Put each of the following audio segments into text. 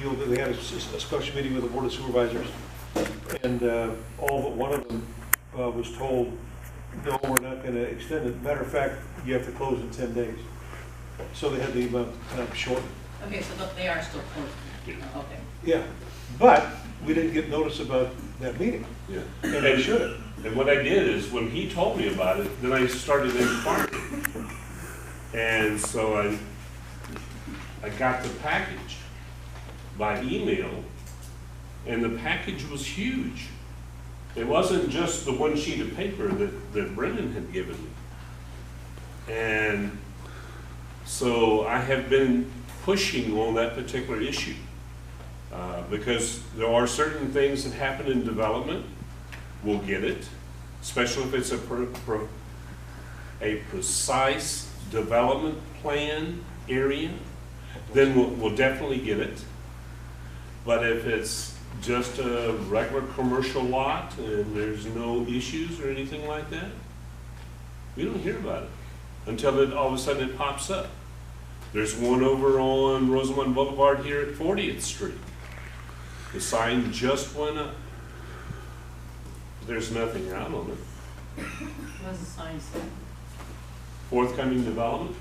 deal that they had a special meeting with the Board of Supervisors, and all but one of them was told, no, we're not going to extend it. Matter of fact, you have to close in 10 days. So they had the amount kind of shortened. Okay, so they are still closed. Okay. Yeah, but we didn't get notice about that meeting. Yeah. And I should have. And what I did is, when he told me about it, then I started inquiring. And so I got the package by email, and the package was huge. It wasn't just the one sheet of paper that Brendan had given me. And so I have been pushing on that particular issue because there are certain things that happen in development. We'll get it, especially if it's a precise development plan area, then we'll definitely get it. But if it's just a regular commercial lot and there's no issues or anything like that, we don't hear about it until all of a sudden it pops up. There's one over on Rosamond Boulevard here at 40th Street. The sign just went up. There's nothing out on it. What does the sign say? Forthcoming development?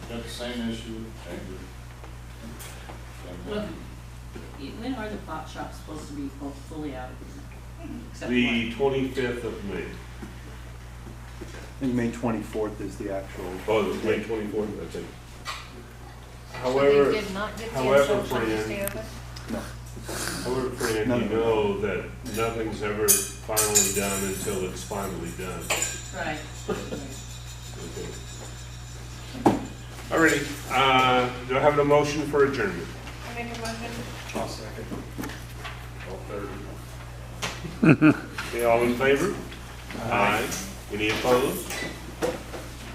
Got the same issue. Look, when are the pot shops supposed to be fully out of business? Except The 25th of May. I think May 24th is the actual. Oh, May 24th, that's it. So However, they did not get the however, instruction to Fran, stay open? No. however, Fran, No, you no. know that nothing's ever finally done until it's finally done. Right. Okay. Alrighty, do I have a motion for adjournment? I make a motion. I'll second. All third. Okay, all in favor? Aye. Any opposed?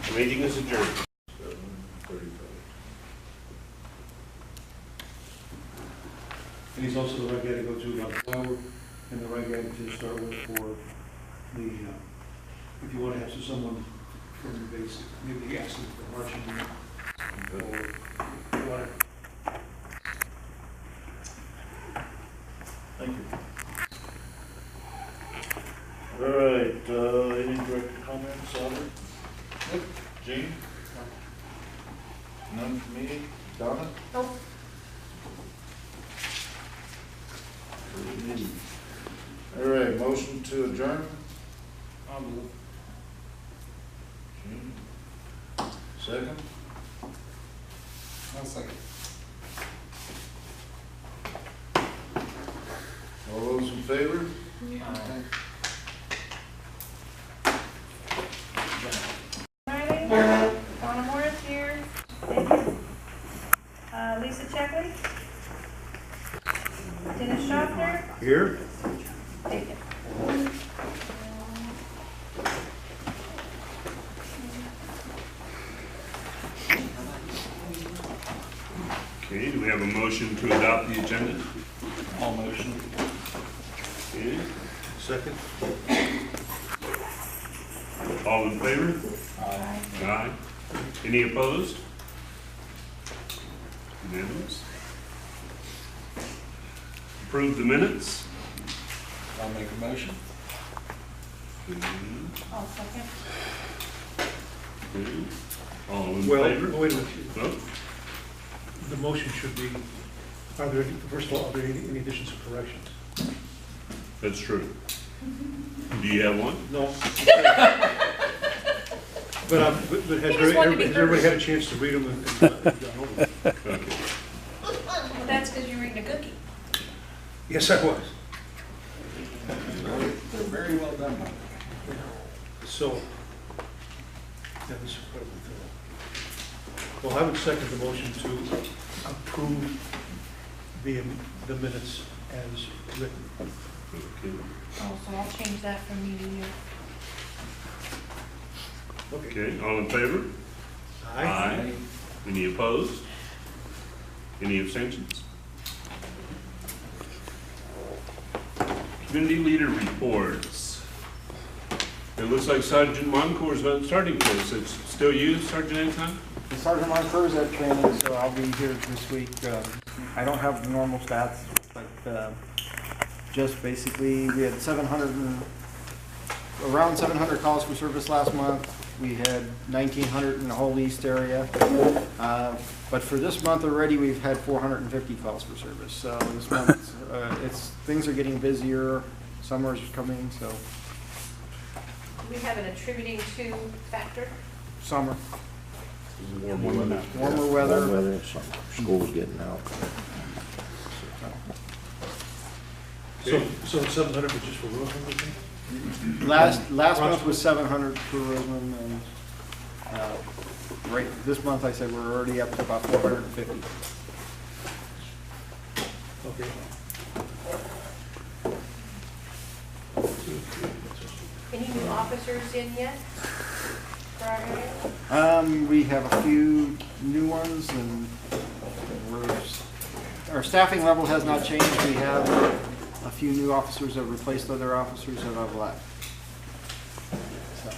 The meeting is adjourned. 7:35. And he's also the right guy to go to about flower, and the right guy to start with for the, if you want to have someone from the base, maybe ask them for marching or whatever. Thank you. All right, any direct comments, Albert? Gene? None from me? Donna? Nope. All right, motion to adjourn? I'll move. Gene? Second? I'll second. All those in favor? Friday, Donna Morris here. Lisa Checkley. Dennis Schaffner. Here? Take it. Okay, do we have a motion to adopt the agenda? All motion. Okay, Second? all in favor? Aye. Aye. Any opposed? Unanimous. Approve the minutes? I'll make a motion. I'll second. Okay. All in Well, favor? wait a minute. Vote. The motion should be, are there, first of all, are there any additions or corrections? That's true. Do you have one? No. But has He just wanted to be everybody had a chance to read them and gone over them? Okay. Well, that's because you're eating a cookie. Yes, I was. They're very well done. So, that was incredibly thorough. Well, I would second the motion to approve the minutes as written. Okay. Oh, so I'll change that from me to you. Okay, all in favor? Aye. Any opposed? Any abstentions? Community leader reports. It looks like Sergeant Moncourt's not starting place. It's still you, Sergeant Anton? The sergeant on cruise at training, so I'll be here this week. I don't have the normal stats, but just basically, we had around 700 calls for service last month. We had 1,900 in the whole east area. But for this month already, we've had 450 calls for service. So this month, things are getting busier. Summer's coming, so Do we have an attributing to factor? summer, Warmer warmer weather. Weather, school's getting out. So 700 was just for Rosamond, you think? Last month was 700 for Rosamond, and right this month I said we're already up to about 450. Okay. Any new officers in yet for our area? We have a few new ones, and our staffing level has not changed. We have a few new officers that have replaced other officers that have left. So,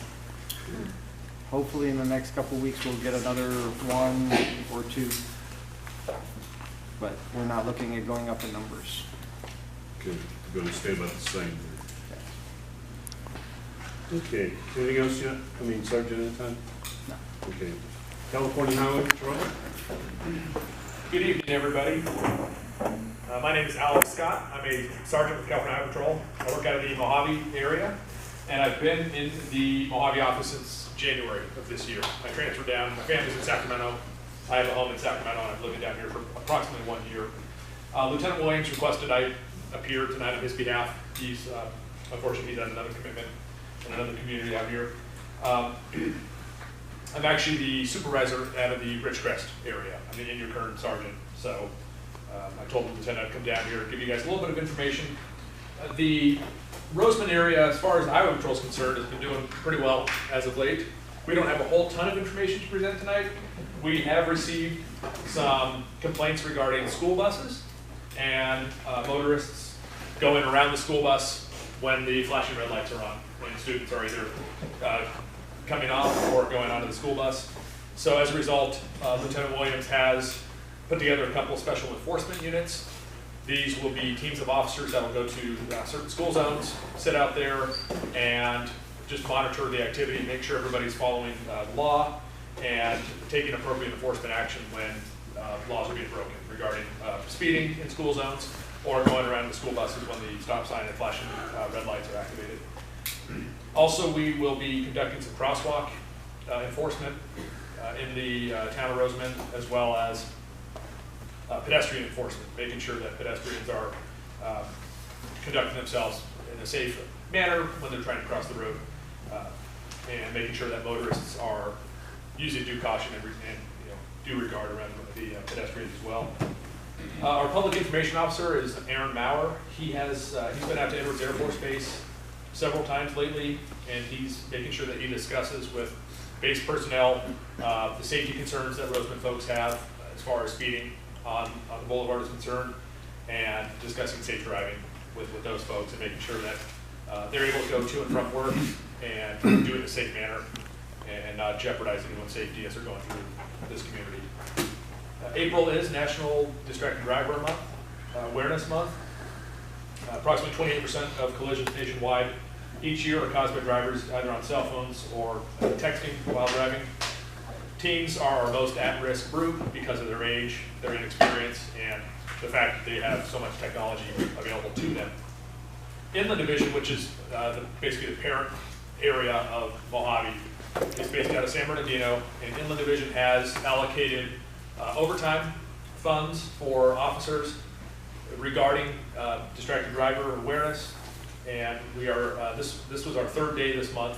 hopefully in the next couple of weeks we'll get another one or two, but we're not looking at going up in numbers. Good, going to stay about the same. Okay, anything else yet? I mean, Sergeant, anytime? No. Okay. California Highway Patrol? Good evening, everybody. My name is Alex Scott. I'm a sergeant with California Highway Patrol. I work out of the Mojave area, and I've been in the Mojave office since January of this year. I transferred down. My family's in Sacramento. I have a home in Sacramento, and I've lived down here for approximately 1 year. Lieutenant Williams requested I appear tonight on his behalf. He's unfortunately he's had another commitment in another community out here. I'm actually the supervisor out of the Ridgecrest area. I'm the in-your current sergeant, so I told the lieutenant I'd come down here and give you guys a little bit of information. The Rosamond area, as far as the Highway Patrol is concerned, has been doing pretty well as of late. We don't have a whole ton of information to present tonight. We have received some complaints regarding school buses and motorists going around the school bus when the flashing red lights are on, when students are either coming off or going onto the school bus. So as a result, Lieutenant Williams has put together a couple of special enforcement units. These will be teams of officers that will go to certain school zones, sit out there and just monitor the activity, make sure everybody's following the law, and taking appropriate enforcement action when laws are being broken regarding speeding in school zones or going around the school buses when the stop sign and flashing red lights are activated. Also, we will be conducting some crosswalk enforcement in the town of Rosamond, as well as pedestrian enforcement, making sure that pedestrians are conducting themselves in a safe manner when they're trying to cross the road, and making sure that motorists are using due caution and due regard around the pedestrians as well. Our public information officer is Aaron Maurer. He's been out to Edwards Air Force Base several times lately, and he's making sure that he discusses with base personnel the safety concerns that Rosamond folks have as far as speeding on the boulevard is concerned, and discussing safe driving with those folks and making sure that they're able to go to and from work and do it in a safe manner and not jeopardize anyone's safety as they're going through this community. April is National Distracted Driver Month, Awareness Month. Approximately 28% of collisions nationwide each year are caused by drivers either on cell phones or texting while driving. Teens are our most at-risk group because of their age, their inexperience, and the fact that they have so much technology available to them. Inland Division, which is basically the parent area of Mojave, is based out of San Bernardino, and Inland Division has allocated overtime funds for officers regarding distracted driver awareness, and we are this was our third day this month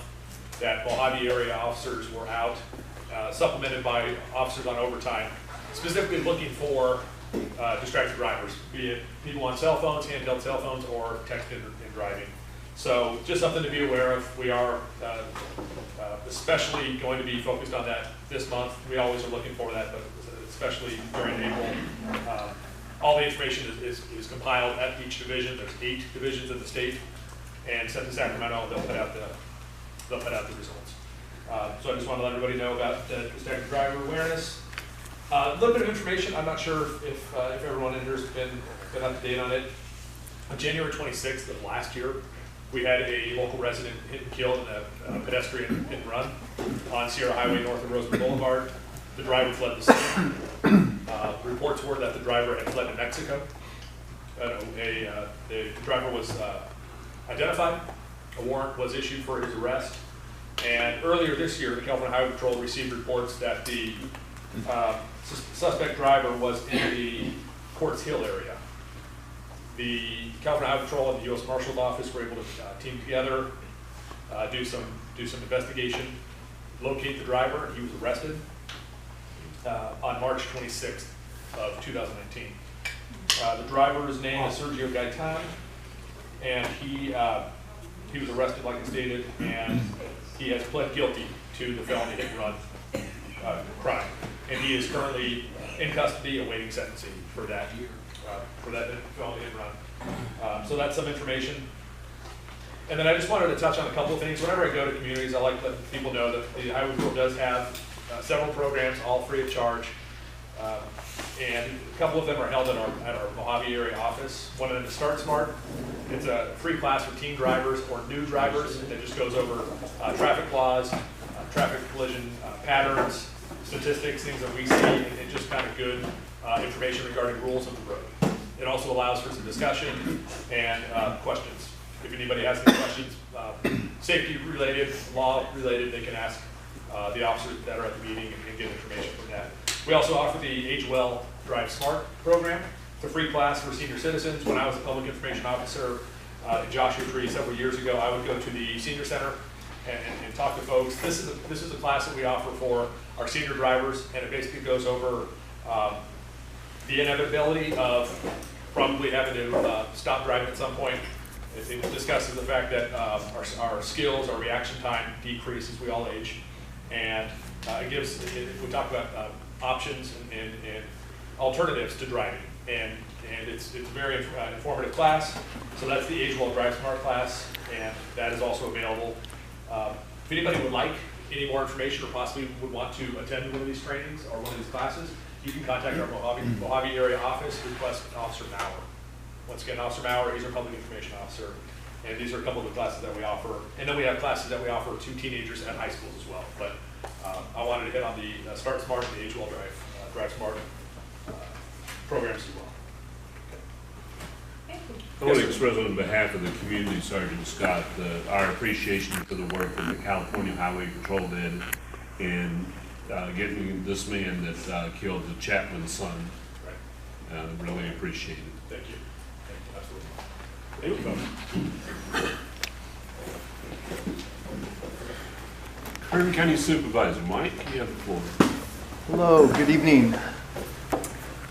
that Mojave area officers were out, supplemented by officers on overtime, specifically looking for distracted drivers, be it people on cell phones, handheld cell phones, or texting and driving. So just something to be aware of. We are especially going to be focused on that this month. We always are looking for that, but especially during April. All the information is compiled at each division. There's 8 divisions in the state, and sent to Sacramento. They'll put out the results. So I just want to let everybody know about distracted driver awareness. A little bit of information, I'm not sure if everyone in here has been up to date on it. On January 26th of last year, we had a local resident hit and killed in a pedestrian hit and run on Sierra Highway north of Rosamond Boulevard. The driver fled the scene. Reports were that the driver had fled to Mexico. The driver was identified. A warrant was issued for his arrest. And earlier this year, the California Highway Patrol received reports that the suspect driver was in the Courts Hill area. The California Highway Patrol and the U.S. Marshal's Office were able to team together, do some investigation, locate the driver, and he was arrested on March 26th of 2019. The driver's name is Sergio Gaitan, and he was arrested, like I stated, and he has pled guilty to the felony hit and run crime, and he is currently in custody awaiting sentencing for that felony hit and run. So that's some information. And then I just wanted to touch on a couple of things. Whenever I go to communities, I like to let people know that the Highway Patrol does have several programs, all free of charge. And a couple of them are held at our Mojave area office. One of them is Start Smart. It's a free class for teen drivers or new drivers that just goes over traffic laws, traffic collision patterns, statistics, things that we see, and just kind of good information regarding rules of the road. It also allows for some discussion and questions. If anybody has any questions, safety related, law related, they can ask the officers that are at the meeting and get information from that. We also offer the Age Well, Drive Smart program. It's a free class for senior citizens. When I was a public information officer in Joshua Tree several years ago, I would go to the senior center and talk to folks. This is a class that we offer for our senior drivers, and it basically goes over the inevitability of probably having to stop driving at some point. It discusses the fact that our skills, our reaction time decrease as we all age, and we talk about options and alternatives to driving, and it's a very informative class. So that's the Age Well Drive Smart class, and that is also available. If anybody would like any more information or possibly would want to attend one of these trainings or one of these classes, you can contact our Mojave area office, request Officer Maurer. Once again, Officer Maurer, he's our public information officer, and these are a couple of the classes that we offer. And then we have classes that we offer to teenagers at high schools as well. But I wanted to hit on the Start Smart and the Age Well Drive Smart programs as well. I want to express on behalf of the community, Sergeant Scott, our appreciation for the work that the California Highway Patrol did in getting this man that killed the Chapman's son. Right. Really appreciate it. Thank you. Absolutely. Thank you, folks. Kern County Supervisor, Mike, you have the floor. Hello, good evening.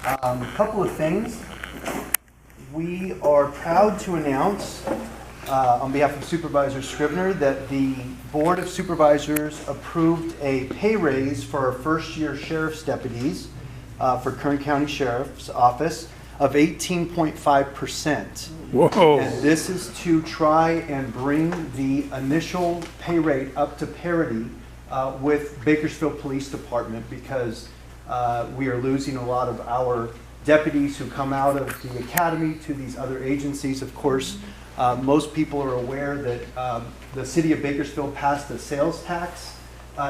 A couple of things. We are proud to announce, on behalf of Supervisor Scrivener, that the Board of Supervisors approved a pay raise for our first-year sheriff's deputies for Kern County Sheriff's Office of 18.5%. Whoa. And this is to try and bring the initial pay rate up to parity with Bakersfield Police Department, because we are losing a lot of our deputies who come out of the academy to these other agencies. Of course, most people are aware that the city of Bakersfield passed a sales tax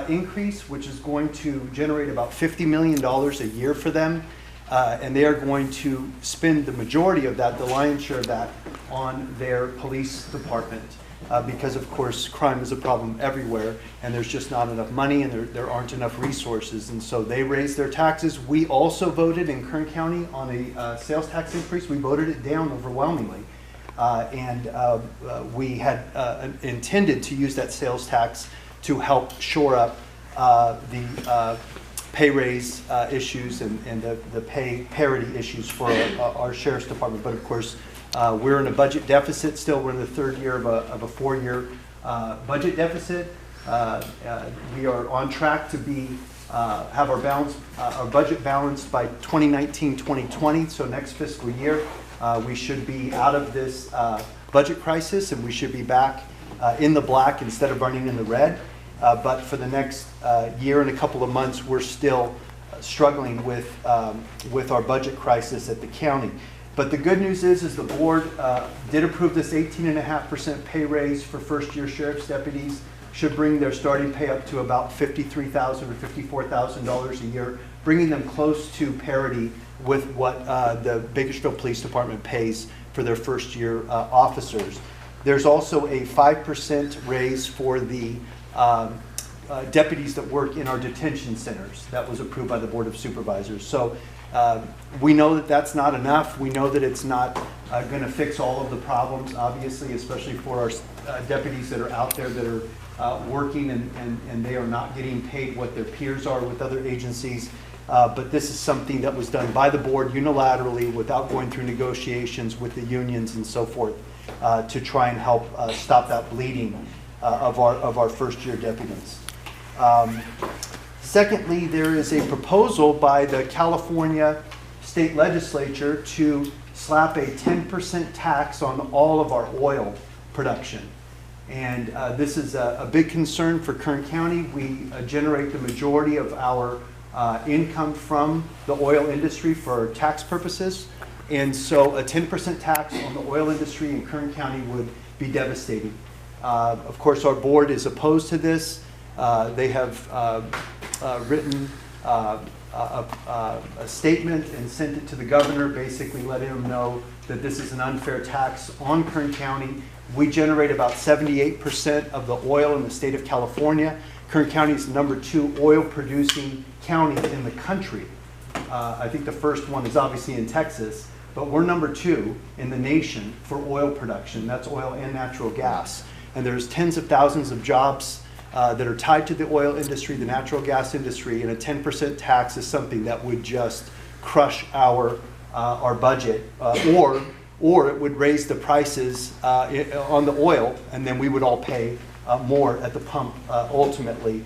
increase, which is going to generate about $50 million a year for them. And they are going to spend the majority of that, the lion's share of that, on their police department. Because of course crime is a problem everywhere, and there's just not enough money, and there aren't enough resources, and so they raised their taxes. We also voted in Kern County on a sales tax increase. We voted it down overwhelmingly, and we had intended to use that sales tax to help shore up the pay raise issues and the pay parity issues for our sheriff's department. But of course, we're in a budget deficit still. We're in the third year of a 4-year budget deficit. We are on track to have our budget balanced by 2019-2020. So next fiscal year, we should be out of this budget crisis, and we should be back in the black instead of running in the red. but for the next year and a couple of months, we're still struggling with our budget crisis at the county. But the good news is the board did approve this 18.5% pay raise for first-year sheriff's deputies. Should bring their starting pay up to about $53,000 or $54,000 a year, bringing them close to parity with what the Bakersfield Police Department pays for their first-year officers. There's also a 5% raise for the deputies that work in our detention centers. That was approved by the Board of Supervisors. So we know that that's not enough. We know that it's not going to fix all of the problems, obviously, especially for our deputies that are out there that are working and they are not getting paid what their peers are with other agencies. But this is something that was done by the board unilaterally without going through negotiations with the unions and so forth to try and help stop that bleeding of our first-year deputies. Secondly, there is a proposal by the California State Legislature to slap a 10% tax on all of our oil production. And this is a big concern for Kern County. We generate the majority of our income from the oil industry for tax purposes. And so a 10% tax on the oil industry in Kern County would be devastating. Of course, our board is opposed to this. They have written a statement and sent it to the governor, basically letting him know that this is an unfair tax on Kern County. We generate about 78% of the oil in the state of California. Kern County is the #2 oil producing county in the country. I think the first one is obviously in Texas, but we're #2 in the nation for oil production. That's oil and natural gas. And there's tens of thousands of jobs that are tied to the oil industry, the natural gas industry, and a 10% tax is something that would just crush our budget, or it would raise the prices on the oil, and then we would all pay more at the pump ultimately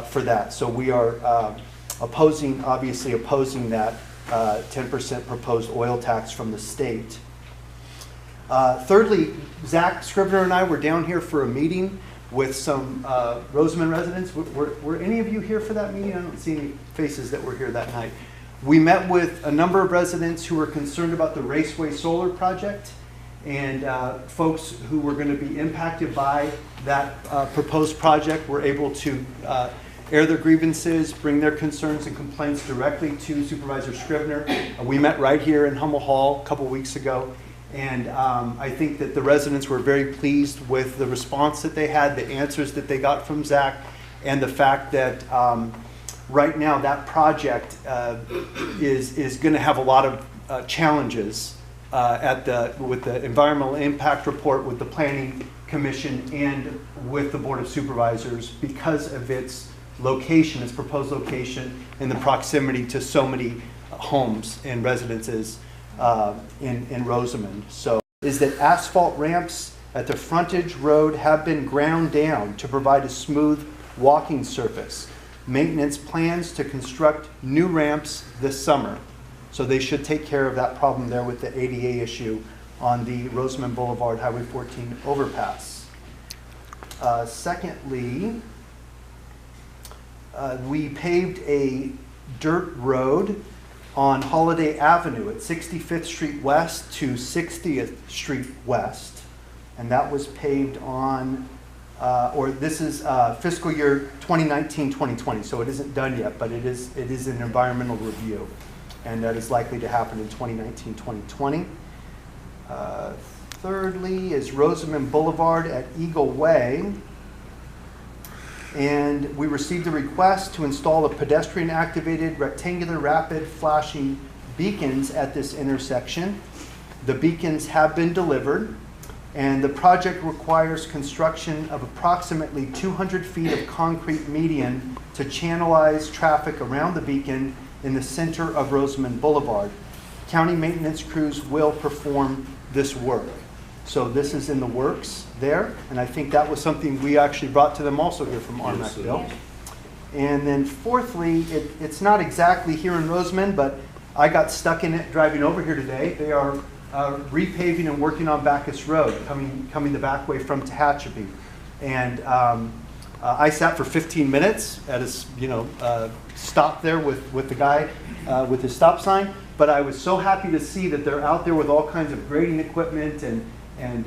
for that. So we are obviously opposing that 10% proposed oil tax from the state. Thirdly, Zach Scrivener and I were down here for a meeting with some Rosamond residents. Were any of you here for that meeting? I don't see any faces that were here that night. We met with a number of residents who were concerned about the Raceway Solar Project and folks who were going to be impacted by that proposed project were able to air their grievances, bring their concerns and complaints directly to Supervisor Scrivener. We met right here in Hummel Hall a couple weeks ago, and I think that the residents were very pleased with the response that they had, the answers that they got from Zach, and the fact that right now that project is going to have a lot of challenges with the environmental impact report, with the Planning Commission, and with the Board of Supervisors because of its location, its proposed location, and the proximity to so many homes and residences in Rosamond. So is that asphalt ramps at the frontage road have been ground down to provide a smooth walking surface. Maintenance plans to construct new ramps this summer. So they should take care of that problem there with the ADA issue on the Rosamond Boulevard Highway 14 overpass. Secondly, we paved a dirt road on Holiday Avenue at 65th Street West to 60th Street West. And that was paved on, this is fiscal year 2019-2020, so it isn't done yet, but it is an environmental review. And that is likely to happen in 2019-2020. Thirdly is Rosamond Boulevard at Eagle Way. And we received a request to install a pedestrian-activated rectangular rapid flashing beacons at this intersection. The beacons have been delivered, and the project requires construction of approximately 200 feet of concrete median to channelize traffic around the beacon in the center of Rosamond Boulevard. County maintenance crews will perform this work. So this is in the works there, and I think that was something we actually brought to them also here from Armackville. And then fourthly, it's not exactly here in Rosamond, but I got stuck in it driving over here today. They are repaving and working on Bacchus Road, coming the back way from Tehachapi. And I sat for 15 minutes at his, stop there with the guy with his stop sign. But I was so happy to see that they're out there with all kinds of grading equipment and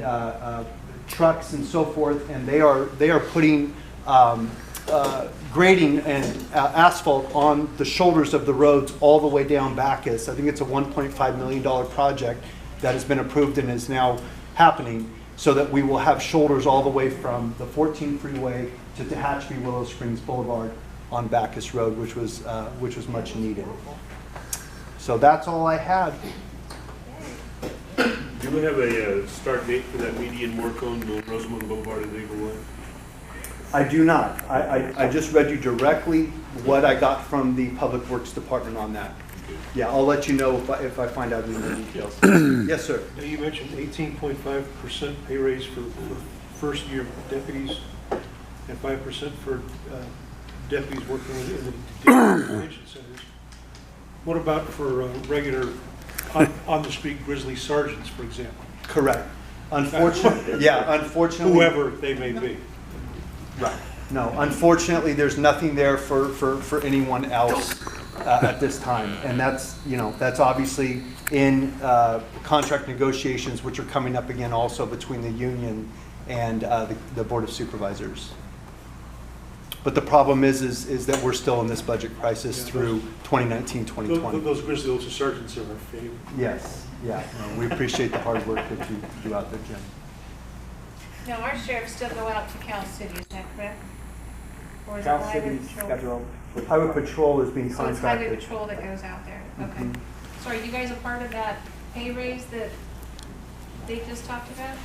trucks and so forth, and they are putting grading and asphalt on the shoulders of the roads all the way down Bacchus. I think it's a $1.5 million project that has been approved and is now happening, so that we will have shoulders all the way from the 14 freeway to Tehachapi Willow Springs Boulevard on Bacchus Road, which was much needed. So that's all I had. Do we have a start date for that median work on Rosamond Boulevard and Eagle Way? I do not. I just read you directly what I got from the Public Works Department on that. Yeah, I'll let you know if I find out any more details. Yes, sir. Now, you mentioned 18.5% pay raise for first year deputies and 5% for deputies working in the detention centers. What about for regular on-the-street grizzly sergeants, for example? Correct. Unfortunately. Whoever they may be. Right. No, unfortunately, there's nothing there for anyone else at this time. And that's obviously in contract negotiations, which are coming up again also between the union and the Board of Supervisors. But the problem is that we're still in this budget crisis through 2019, 2020. Those grizzly old sergeants are our favorite. Yes, yeah. No, we appreciate the hard work that you do out there, Jim. Now, our sheriffs still go out to Cal City, is that correct? Or is it Cal highway City's patrol? got their own. Highway Patrol is being So it's highway contracted. patrol that goes out there, okay. Mhm. So are you guys a part of that pay raise that they just talked about?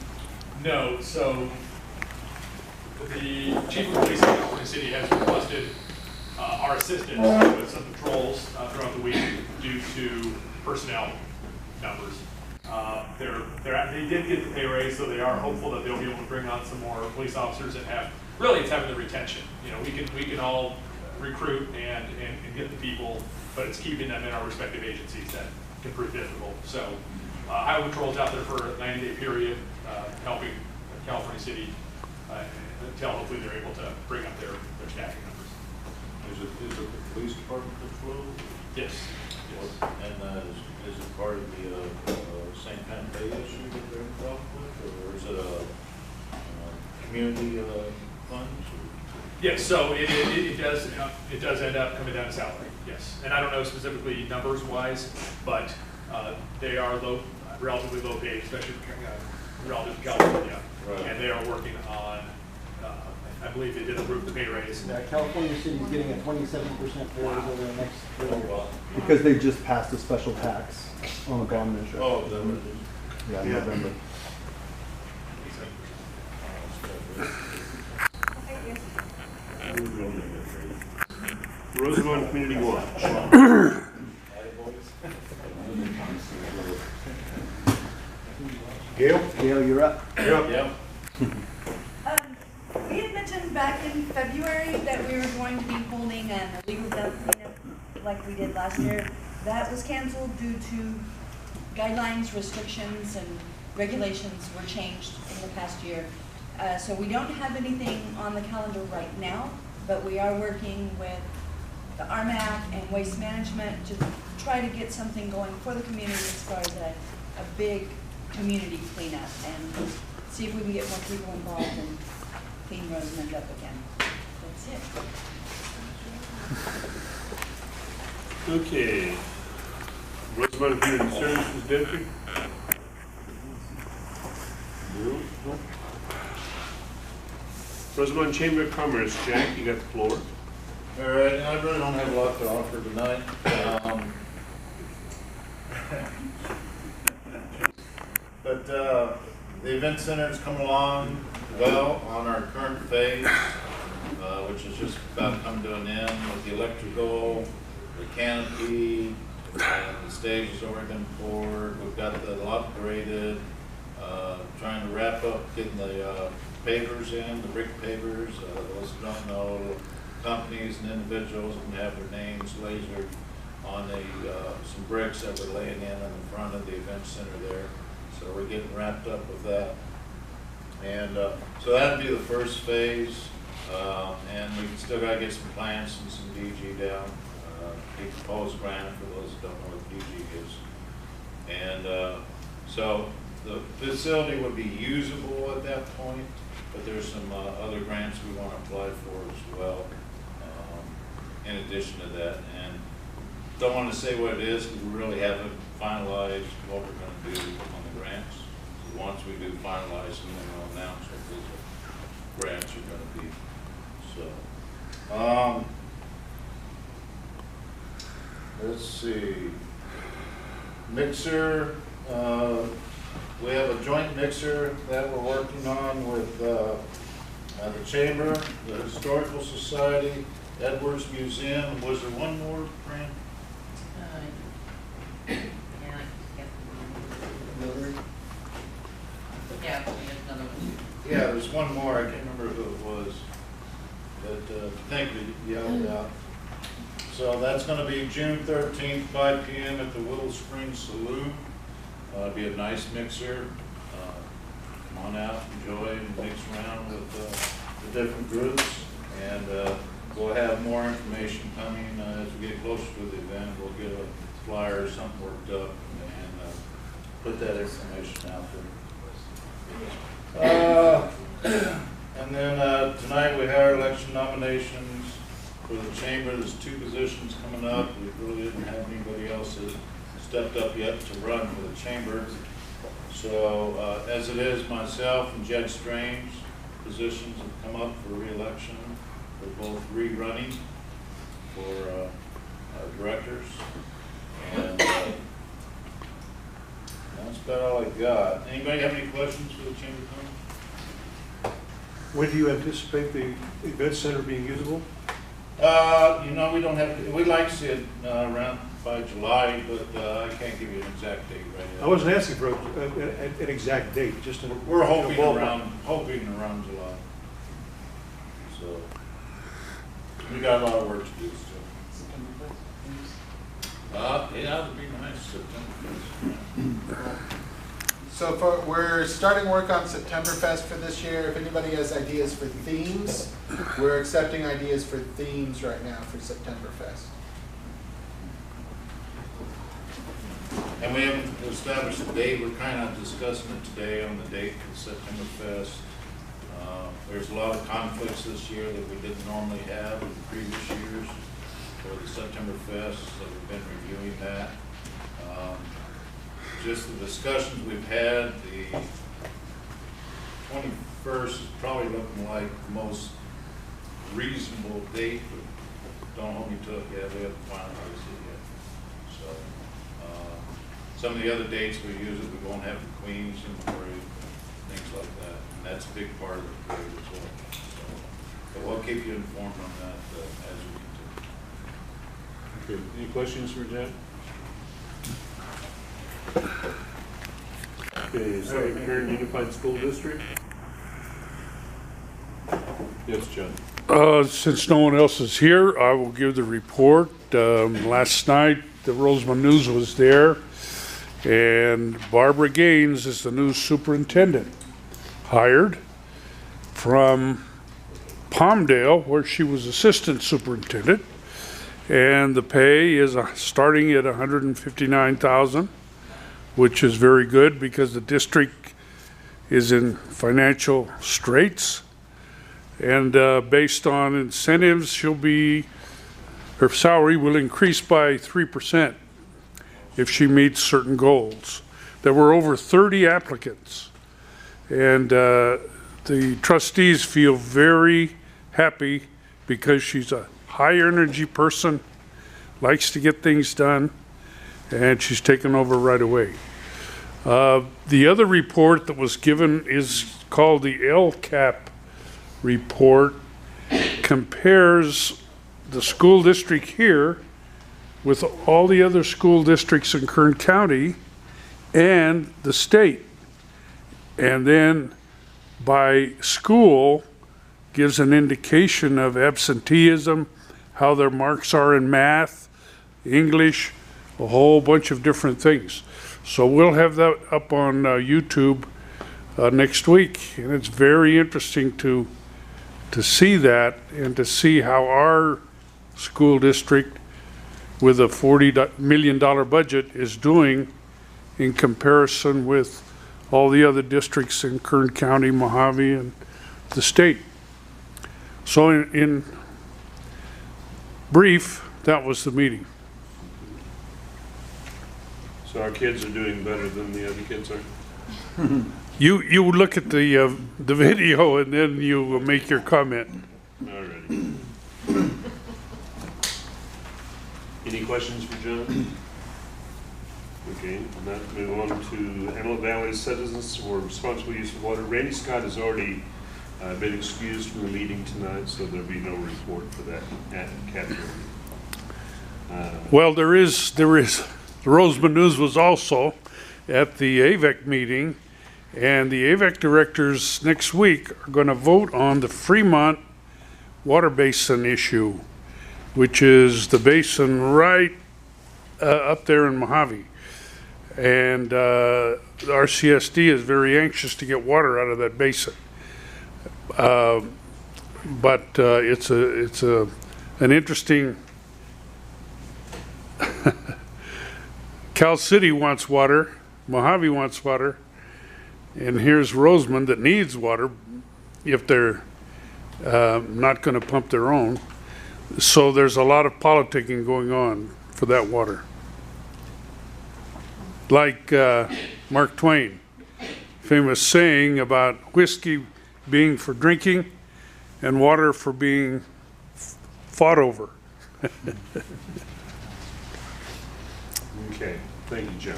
No, so the chief of police in California City has requested our assistance with some patrols throughout the week due to personnel numbers. They did get the pay raise, so they are hopeful that they'll be able to bring on some more police officers and really it's having the retention. We can all recruit and get the people, but it's keeping them in our respective agencies that can prove difficult. So Highway Patrol's out there for a 90-day period, helping California City until hopefully they're able to bring up their staffing numbers. Is it the police department patrol? Yes. And is it part of the same kind of pay issue that they're involved with, or is it a community funds? Yes, so it does end up coming down to salary, yes. And I don't know specifically numbers wise, but they are relatively low paid, especially relative to California. Right. And they are working on, I believe they did approve the pay raise. Yeah, California City's getting a 27% pay raise over the next 3 years. Because they just passed a special tax on the bond measure. Oh, is that what it is? Yeah, November. Rosamond Community Watch. Gail, you're up. Yep. We had mentioned back in February that we were going to be holding a legal dump cleanup like we did last year. That was canceled due to guidelines, restrictions, and regulations were changed in the past year. So we don't have anything on the calendar right now, but we are working with the RMAC and Waste Management to try to get something going for the community as far as a big community cleanup and see if we can get more people involved and clean Rosamond up again. That's it. Okay. Rosamond Community Services District. No. Rosamond Chamber of Commerce, Jack, you got the floor. All right, I really don't have a lot to offer tonight. But the event center is coming along well on our current phase, which is just about come to an end with the electrical, the canopy, the stage has already been poured. We've got the lot graded, trying to wrap up getting the pavers in, the brick pavers. Those who don't know, companies and individuals can have their names lasered on some bricks that we're laying in the front of the event center there. So we're getting wrapped up with that. And so that'd be the first phase. And we still gotta get some plants and some DG down. The proposed grant, for those who don't know what DG is. And so the facility would be usable at that point, but there's some other grants we want to apply for as well, in addition to that. And don't want to say what it is because we really haven't finalized what we're going to do on the grants. So once we do finalize them, then we'll announce what those grants are going to be. So, let's see. Mixer, we have a joint mixer that we're working on with the Chamber, the Historical Society, Edwards Museum. Was there one more, Fran? Yeah, there's another one. Yeah, there's one more. I can't remember who it was that I think we yelled out. So that's going to be June 13th, 5 p.m. at the Willow Springs Saloon. It'll be a nice mixer. Come on out, enjoy, and mix around with the different groups. And we'll have more information coming as we get closer to the event. We'll get a flyer or something worked up and put that information out there. And then tonight we have election nominations for the Chamber. There's 2 positions coming up. We really didn't have anybody else that stepped up yet to run for the Chamber. So as it is, myself and Jed Strange positions have come up for re-election. We're both rerunning for directors. And that's about all I got. Anybody have any questions for the Chamber Committee? When do you anticipate the event center being usable? You know, we don't have, we'd like to see it around by July, but I can't give you an exact date right now. I wasn't asking for an exact date, just an. We're hoping ballpark. around July. So we got a lot of work to do still. Yeah, that would be nice. September. So we're starting work on Septemberfest for this year. If anybody has ideas for themes, we're accepting ideas for themes right now for Septemberfest. And we haven't established a date. We're kind of discussing it today on the date for Septemberfest. There's a lot of conflicts this year that we didn't normally have in previous years for the Septemberfest, so we've been reviewing that. Just the discussions we've had, the 21st is probably looking like the most reasonable date, but don't hold me to it yet. We haven't finalized it yet. So some of the other dates we use it, we won't have the Queens in the parade, things like that. And that's a big part of the parade as well. So, but we'll keep you informed on that as we continue. Okay. Any questions for Jen? Okay, St. Karen Unified School District? Yes, John. Since no one else is here, I will give the report. Last night, the Rosamond News was there, and Barbara Gaines is the new superintendent, hired from Palmdale, where she was assistant superintendent, and the pay is starting at $159,000, which is very good because the district is in financial straits. And based on incentives, her salary will increase by 3% if she meets certain goals. There were over 30 applicants, and the trustees feel very happy because she's a high energy person, likes to get things done, and she's taken over right away. The other report that was given is called the LCAP report, compares the school district here with all the other school districts in Kern County and the state. And then by school gives an indication of absenteeism, how their marks are in math, English, a whole bunch of different things. So we'll have that up on YouTube next week, and it's very interesting to to see that and to see how our school district with a $40 million budget is doing in comparison with all the other districts in Kern County, Mojave, and the state. So in brief, that was the meeting. So our kids are doing better than the other kids are? You look at the video and then you make your comment. All righty. Any questions for John? Okay, now move on to Antelope Valley citizens for responsible use of water. Randy Scott has already been excused from the meeting tonight, so there'll be no report for that at category. Well, there is. The Rosamond News was also at the AVEC meeting, and the AVEC directors next week are going to vote on the Fremont water basin issue, which is the basin right up there in Mojave. And RCSD is very anxious to get water out of that basin. But it's an interesting. Cal City wants water, Mojave wants water, and here's Rosamond that needs water if they're not going to pump their own. So there's a lot of politicking going on for that water. Like Mark Twain, famous saying about whiskey being for drinking and water for being fought over. Okay, thank you, John.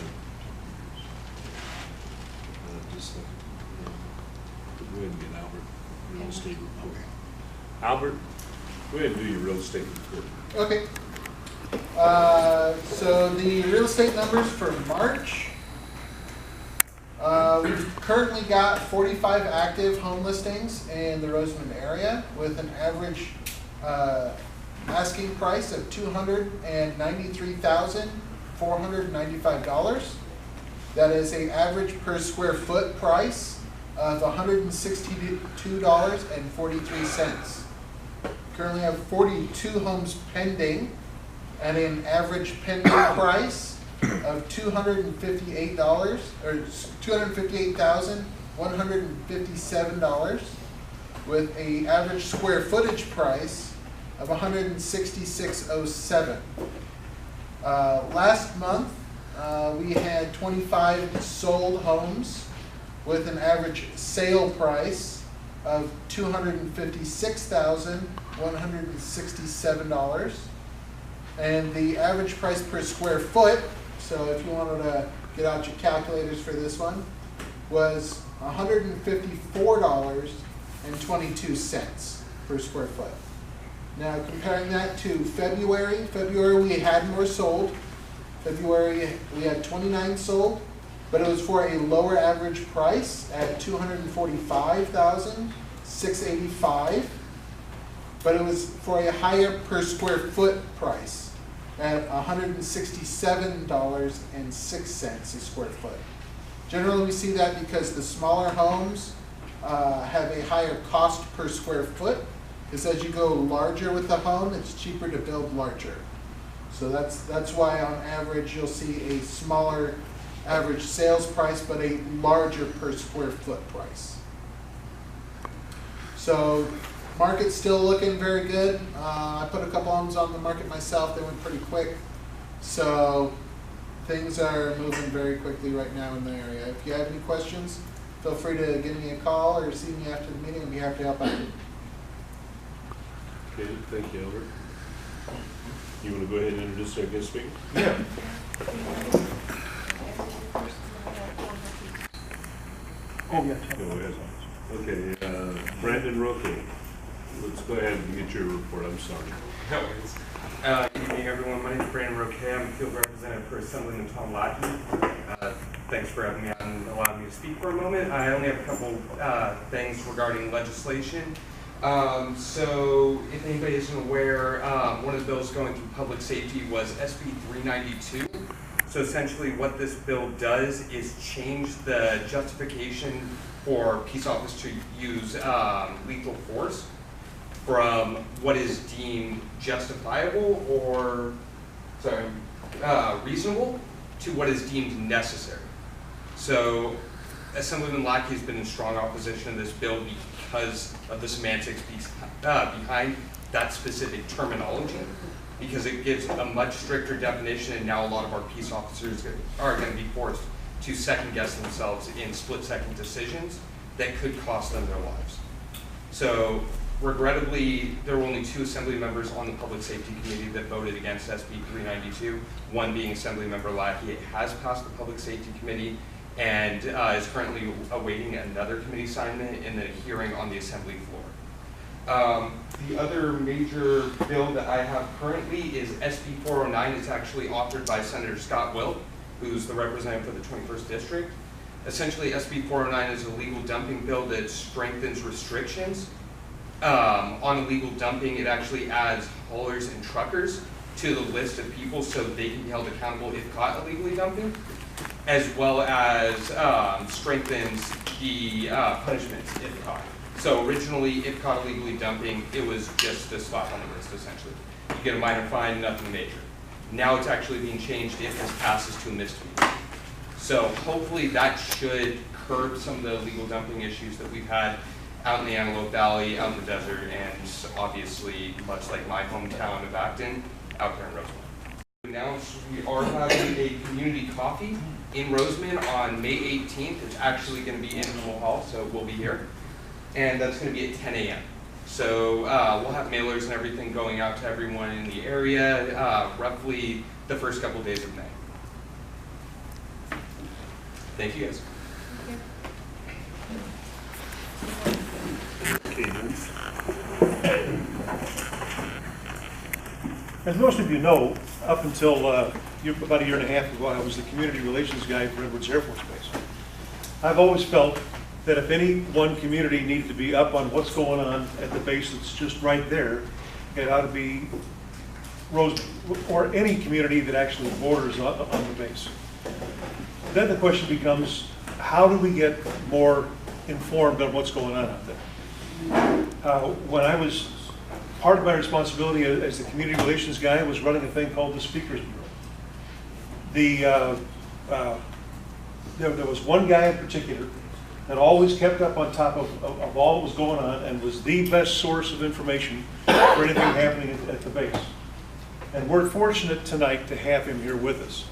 Go ahead and get Albert, real estate report. Albert, go ahead and do your real estate report. Okay. So the real estate numbers for March. We've currently got 45 active home listings in the Rosamond area with an average asking price of $293,495. That is an average per square foot price of $162.43. Currently have 42 homes pending at an average pending price of $258 or $258,157 with an average square footage price of $166.07. Last month we had 25 sold homes with an average sale price of $256,167. And the average price per square foot, so if you wanted to get out your calculators for this one, was $154.22 per square foot. Now comparing that to February we had more sold. February we had 29 sold, but it was for a lower average price at $245,685. But it was for a higher per square foot price at $167.06 a square foot. Generally we see that because the smaller homes have a higher cost per square foot, because as you go larger with the home, it's cheaper to build larger. So that's why on average you'll see a smaller average sales price, but a larger per square foot price. So market's still looking very good. I put a couple homes on the market myself. They went pretty quick. So things are moving very quickly right now in the area. If you have any questions, feel free to give me a call or see me after the meeting. I'd be happy to help out. Okay, thank you, Albert. You want to go ahead and introduce our guest speaker? Yeah. Go ahead. Okay, Brandon Roque. Let's go ahead and get your report. I'm sorry. No worries. Good evening, everyone. My name is Brandon Roque. I'm field representative for Assemblyman Tom Lockheed. Thanks for having me on and allowing me to speak for a moment. I only have a couple things regarding legislation. So, if anybody isn't aware, one of the bills going through public safety was SB 392. So essentially what this bill does is change the justification for peace officers to use lethal force. from what is deemed justifiable or, sorry, reasonable to what is deemed necessary. So Assemblyman Lackey has been in strong opposition to this bill because of the semantics behind that specific terminology, because it gives a much stricter definition, and now a lot of our peace officers are going to be forced to second guess themselves in split-second decisions that could cost them their lives. So regrettably, there were only 2 Assembly members on the Public Safety Committee that voted against SB 392, one being Assemblymember Lackey. It has passed the Public Safety Committee and is currently awaiting another committee assignment in the hearing on the Assembly floor. The other major bill that I have currently is SB 409. It's actually authored by Senator Scott Wilt, who's the representative for the 21st District. Essentially, SB 409 is a legal dumping bill that strengthens restrictions. On illegal dumping, it actually adds haulers and truckers to the list of people so they can be held accountable if caught illegally dumping, as well as strengthens the punishments if caught. So originally, if caught illegally dumping, it was just a slap on the list, essentially. You get a minor fine, nothing major. Now it's actually being changed if this passes to a misdemeanor. So hopefully that should curb some of the illegal dumping issues that we've had out in the Antelope Valley, out in the desert, and obviously, much like my hometown of Acton, out there in Rosamond. Announced we are having a community coffee in Rosamond on May 18th. It's actually going to be in Hummel Hall, so we'll be here. And that's going to be at 10 a.m. So we'll have mailers and everything going out to everyone in the area, roughly the first couple of days of May. Thank you guys. As most of you know, up until about a year and a half ago, I was the community relations guy for Edwards Air Force Base. I've always felt that if any one community needed to be up on what's going on at the base that's just right there, it ought to be Rosamond, or any community that actually borders on the base. Then the question becomes, how do we get more informed on what's going on out there? When I was, part of my responsibility as the community relations guy was running a thing called the Speakers Bureau. There was one guy in particular that always kept up on top of all that was going on and was the best source of information for anything happening at the base. And we're fortunate tonight to have him here with us.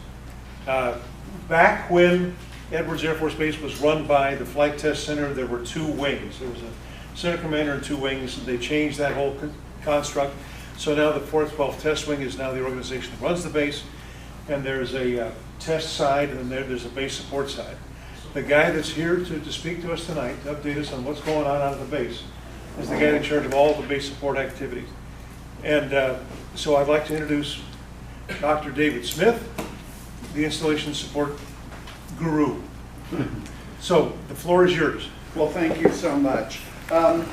Back when Edwards Air Force Base was run by the Flight Test Center, there were 2 wings. There was a center commander and 2 wings, and they changed that whole construct. So now the 4th 12th Test Wing is now the organization that runs the base, and there's a test side, and then there's a base support side. The guy that's here to speak to us tonight, to update us on what's going on out of the base, is the guy in charge of all the base support activities. And so I'd like to introduce Dr. David Smith, the installation support guru. So the floor is yours. Well, thank you so much. I'm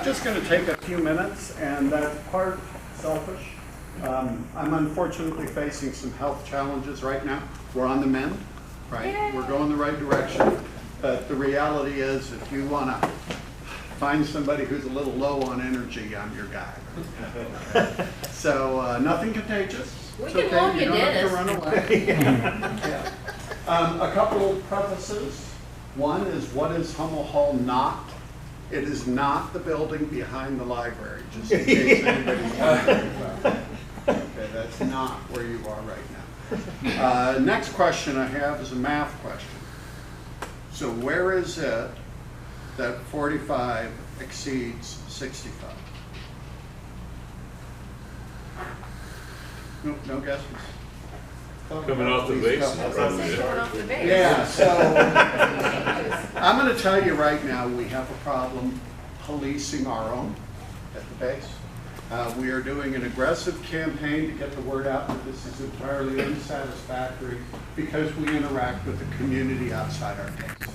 just going to take a few minutes, and that's part selfish. I'm unfortunately facing some health challenges right now. We're on the mend, right? Yay. We're going the right direction. But the reality is, if you want to find somebody who's a little low on energy, I'm your guy. So nothing contagious. We It's can okay. walk You you don't have to Dennis. run away. Yeah. A couple of prefaces. One is, what is Hummel Hall not? It is not the building behind the library, just in case anybody's wondering about that. Okay, that's not where you are right now. Next question I have is a math question. So where is it that 45 exceeds 65? No guesses? Coming off the base? Yeah, so I'm going to tell you right now, we have a problem policing our own at the base. We are doing an aggressive campaign to get the word out that this is entirely unsatisfactory because we interact with the community outside our base.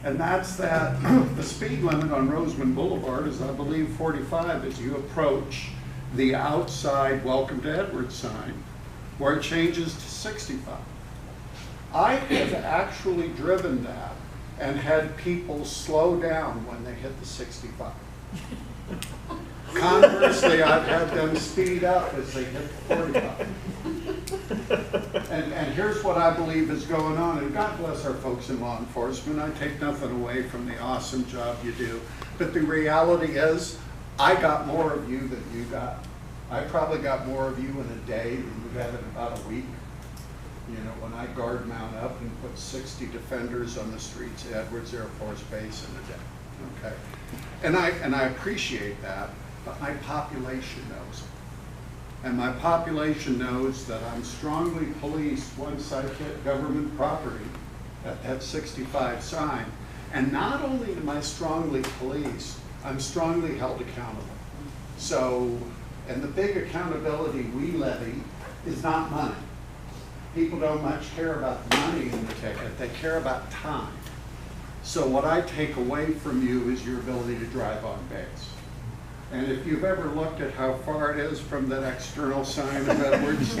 And that's that the speed limit on Rosamond Boulevard is, I believe, 45 as you approach the outside Welcome to Edwards sign, where it changes to 65. I have actually driven that and had people slow down when they hit the 65. Conversely, I've had them speed up as they hit the 45. And here's what I believe is going on, and God bless our folks in law enforcement. I take nothing away from the awesome job you do. But the reality is, I got more of you than you got. I probably got more of you in a day than you got in about a week. You know, when I guard mount up and put 60 defenders on the streets at Edwards Air Force Base in a day. Okay. And I appreciate that, but my population knows. And my population knows that I'm strongly policed once I hit government property at that 65 sign. And not only am I strongly policed, I'm strongly held accountable. So, and the big accountability we levy is not money. People don't much care about the money in the ticket, they care about time. So what I take away from you is your ability to drive on base. And if you've ever looked at how far it is from that external sign of Edwards,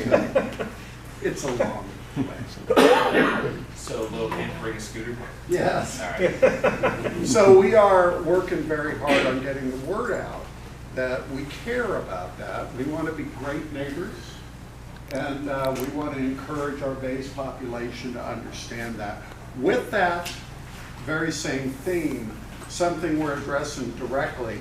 it's a long way. So Lil can't bring a scooter? Yes. All right. So we are working very hard on getting the word out that we care about that. We want to be great neighbors, and we want to encourage our base population to understand that. With that very same theme, something we're addressing directly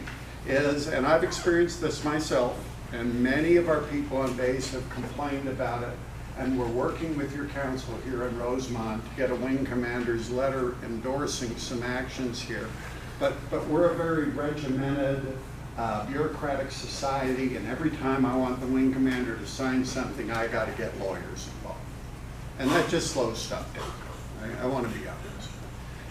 is, and I've experienced this myself, and many of our people on base have complained about it, and we're working with your council here in Rosamond to get a wing commander's letter endorsing some actions here. But we're a very regimented, bureaucratic society, and every time I want the wing commander to sign something, I got to get lawyers involved. And that just slows stuff down. I want to be honest.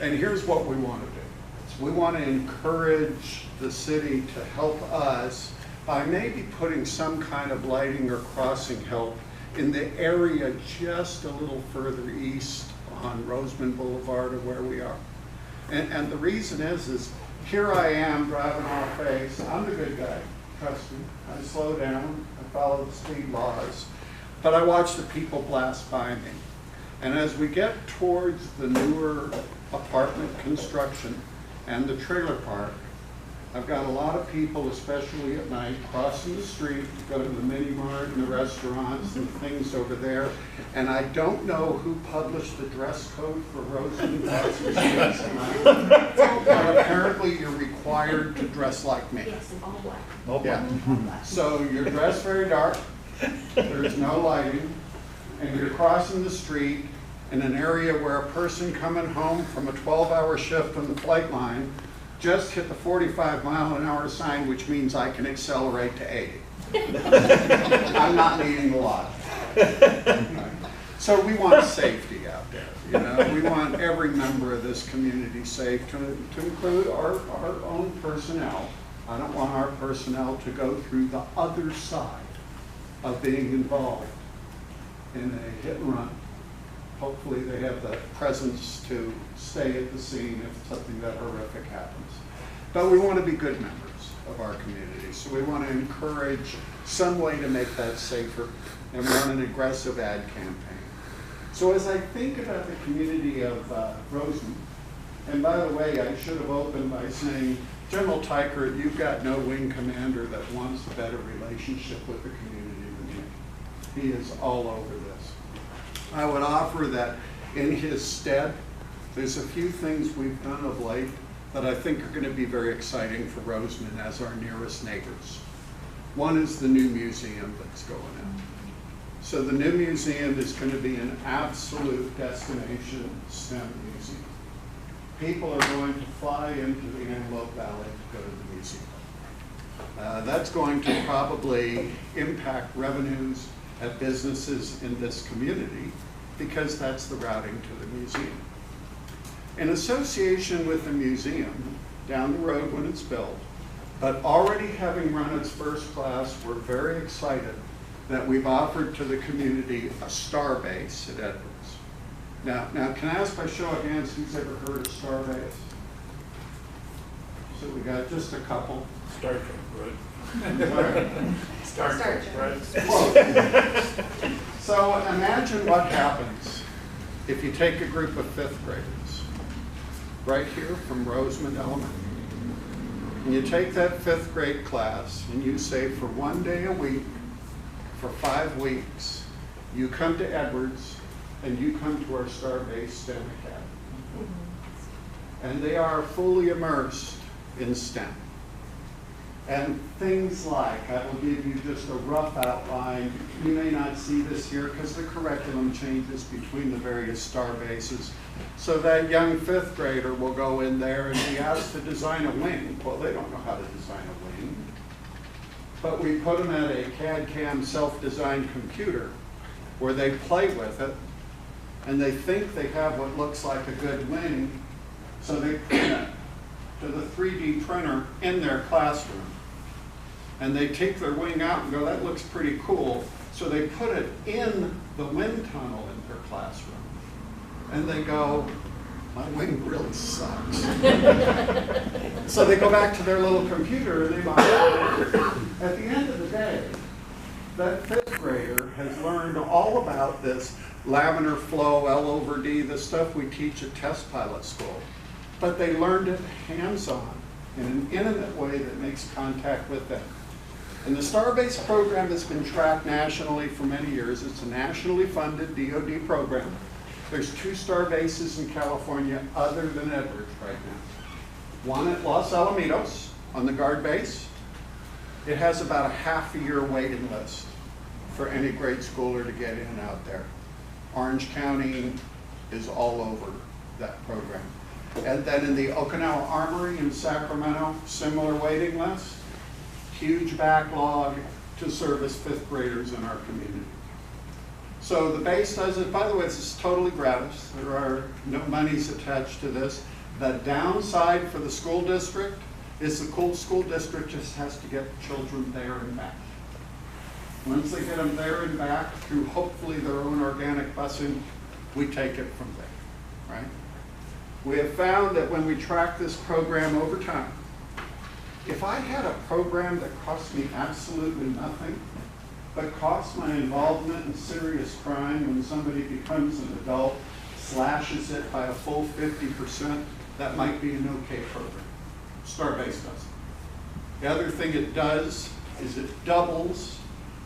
And here's what we want to do. We want to encourage the city to help us by maybe putting some kind of lighting or crossing help in the area just a little further east on Rosamond Boulevard or where we are. And the reason is here I am driving off base. I'm the good guy, trust me. I slow down, I follow the speed laws, but I watch the people blast by me. And as we get towards the newer apartment construction and the trailer park, I've got a lot of people, especially at night, crossing the street to go to the mini mart and the restaurants and things over there. And I don't know who published the dress code for Rosamond crossing the streets at night. But apparently you're required to dress like me. Yes, all black. Oh, Yeah. So you're dressed very dark, there's no lighting, and you're crossing the street in an area where a person coming home from a 12-hour shift on the flight line just hit the 45-mile-an-hour sign, which means I can accelerate to 80. I'm not needing a lot. So we want safety out there. You know, we want every member of this community safe, to include our own personnel. I don't want our personnel to go through the other side of being involved in a hit and run. Hopefully they have the presence to stay at the scene if something that horrific happens. But we want to be good members of our community, so we want to encourage some way to make that safer and run an aggressive ad campaign. So as I think about the community of Rosamond, and by the way, I should have opened by saying, General Tykert, you've got no wing commander that wants a better relationship with the community than me. He is all over this. I would offer that in his stead, there's a few things we've done of late that I think are going to be very exciting for Rosamond as our nearest neighbors. One is the new museum that's going in. So the new museum is going to be an absolute destination STEM museum. People are going to fly into the Antelope Valley to go to the museum. That's going to probably impact revenues at businesses in this community because that's the routing to the museum. In association with the museum, down the road when it's built, but already having run its first class, we're very excited that we've offered to the community a star base at Edwards. Now can I ask by show of hands who's ever heard of star base? So we got just a couple. Star Trek, right? Star Trek. Right? So imagine what happens if you take a group of 5th graders right here from Rosamond Elementary. And you take that 5th grade class and you say for 1 day a week, for 5 weeks, you come to Edwards and you come to our Star-based STEM Academy. And they are fully immersed in STEM. And things like, I will give you just a rough outline. You may not see this here because the curriculum changes between the various STAR bases. So that young 5th grader will go in there and be asked to design a wing. Well, they don't know how to design a wing. But we put them at a CAD/CAM self-designed computer where they play with it and they think they have what looks like a good wing. So they print it to the 3D printer in their classroom. And they take their wing out and go, that looks pretty cool. So they put it in the wind tunnel in their classroom. And they go, my wing really sucks. So they go back to their little computer and they buy it. At the end of the day, that 5th grader has learned all about this laminar flow, L over D, the stuff we teach at test pilot school. But they learned it hands-on in an intimate way that makes contact with them. And the Star-based program has been tracked nationally for many years. It's a nationally funded DoD program. There's 2 STAR bases in California other than Edwards right now. One at Los Alamitos on the guard base. It has about a half-a-year waiting list for any grade schooler to get in and out there. Orange County is all over that program. And then in the Okinawa Armory in Sacramento, similar waiting list. Huge backlog to service 5th graders in our community. So the base does it, by the way, this is totally gratis. There are no monies attached to this. The downside for the school district is the school district just has to get the children there and back. Once they get them there and back through hopefully their own organic busing, we take it from there, right? We have found that when we track this program over time, if I had a program that cost me absolutely nothing, but costs my involvement in serious crime when somebody becomes an adult, slashes it by a full 50%, that might be an okay program. Star-based does. The other thing it does is it doubles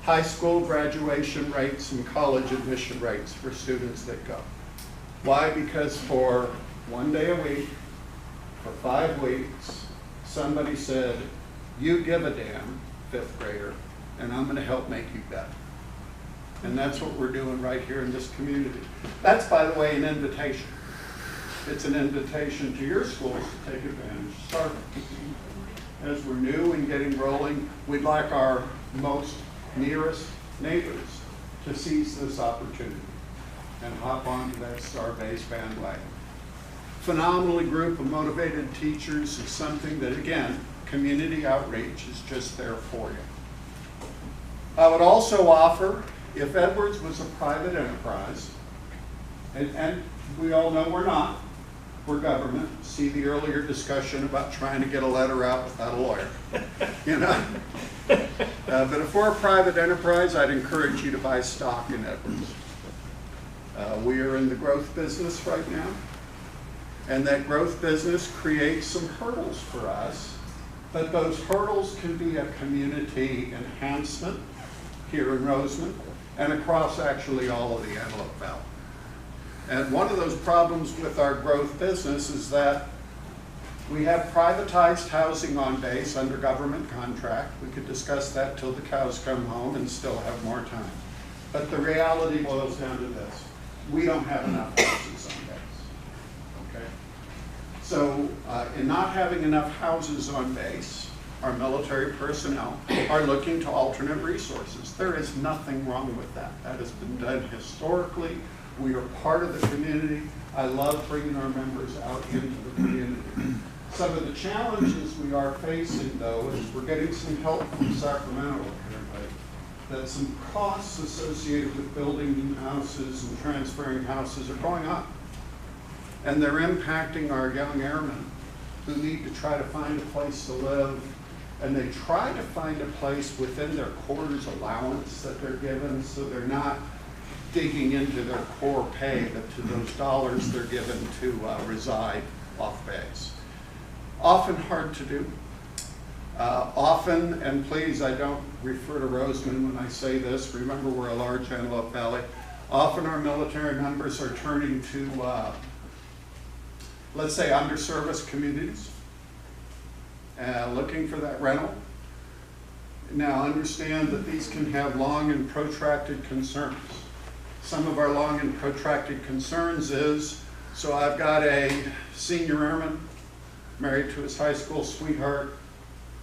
high school graduation rates and college admission rates for students that go. Why? Because for 1 day a week, for 5 weeks, somebody said, you give a damn, 5th grader, and I'm going to help make you better. And that's what we're doing right here in this community. That's, by the way, an invitation. It's an invitation to your schools to take advantage of Star-based. As we're new and getting rolling, we'd like our most nearest neighbors to seize this opportunity and hop onto that Star-based bandwagon. Phenomenal group of motivated teachers is something that, again, community outreach is just there for you. I would also offer, if Edwards was a private enterprise, and we all know we're not, we're government. See the earlier discussion about trying to get a letter out without a lawyer, you know? But if we're a private enterprise, I'd encourage you to buy stock in Edwards. We are in the growth business right now. And that growth business creates some hurdles for us, but those hurdles can be a community enhancement here in Rosamond and across actually all of the Antelope Valley. And one of those problems with our growth business is that we have privatized housing on base under government contract. We could discuss that till the cows come home and still have more time. But the reality boils down to this. We don't have enough houses on base. Okay? So in not having enough houses on base, our military personnel are looking to alternate resources. There is nothing wrong with that. That has been done historically. We are part of the community. I love bringing our members out into the community. Some of the challenges we are facing, though, is we're getting some help from Sacramento, that some costs associated with building new houses and transferring houses are going up. And they're impacting our young airmen who need to try to find a place to live. And they try to find a place within their quarters allowance that they're given, so they're not digging into their core pay, but to those dollars they're given to reside off base. Often hard to do. Often, and please, I don't refer to Rosamond when I say this, remember we're a large Antelope Valley, often our military members are turning to, let's say, underserviced communities, looking for that rental. Now understand that these can have long and protracted concerns. Some of our long and protracted concerns is, so I've got a senior airman married to his high school sweetheart.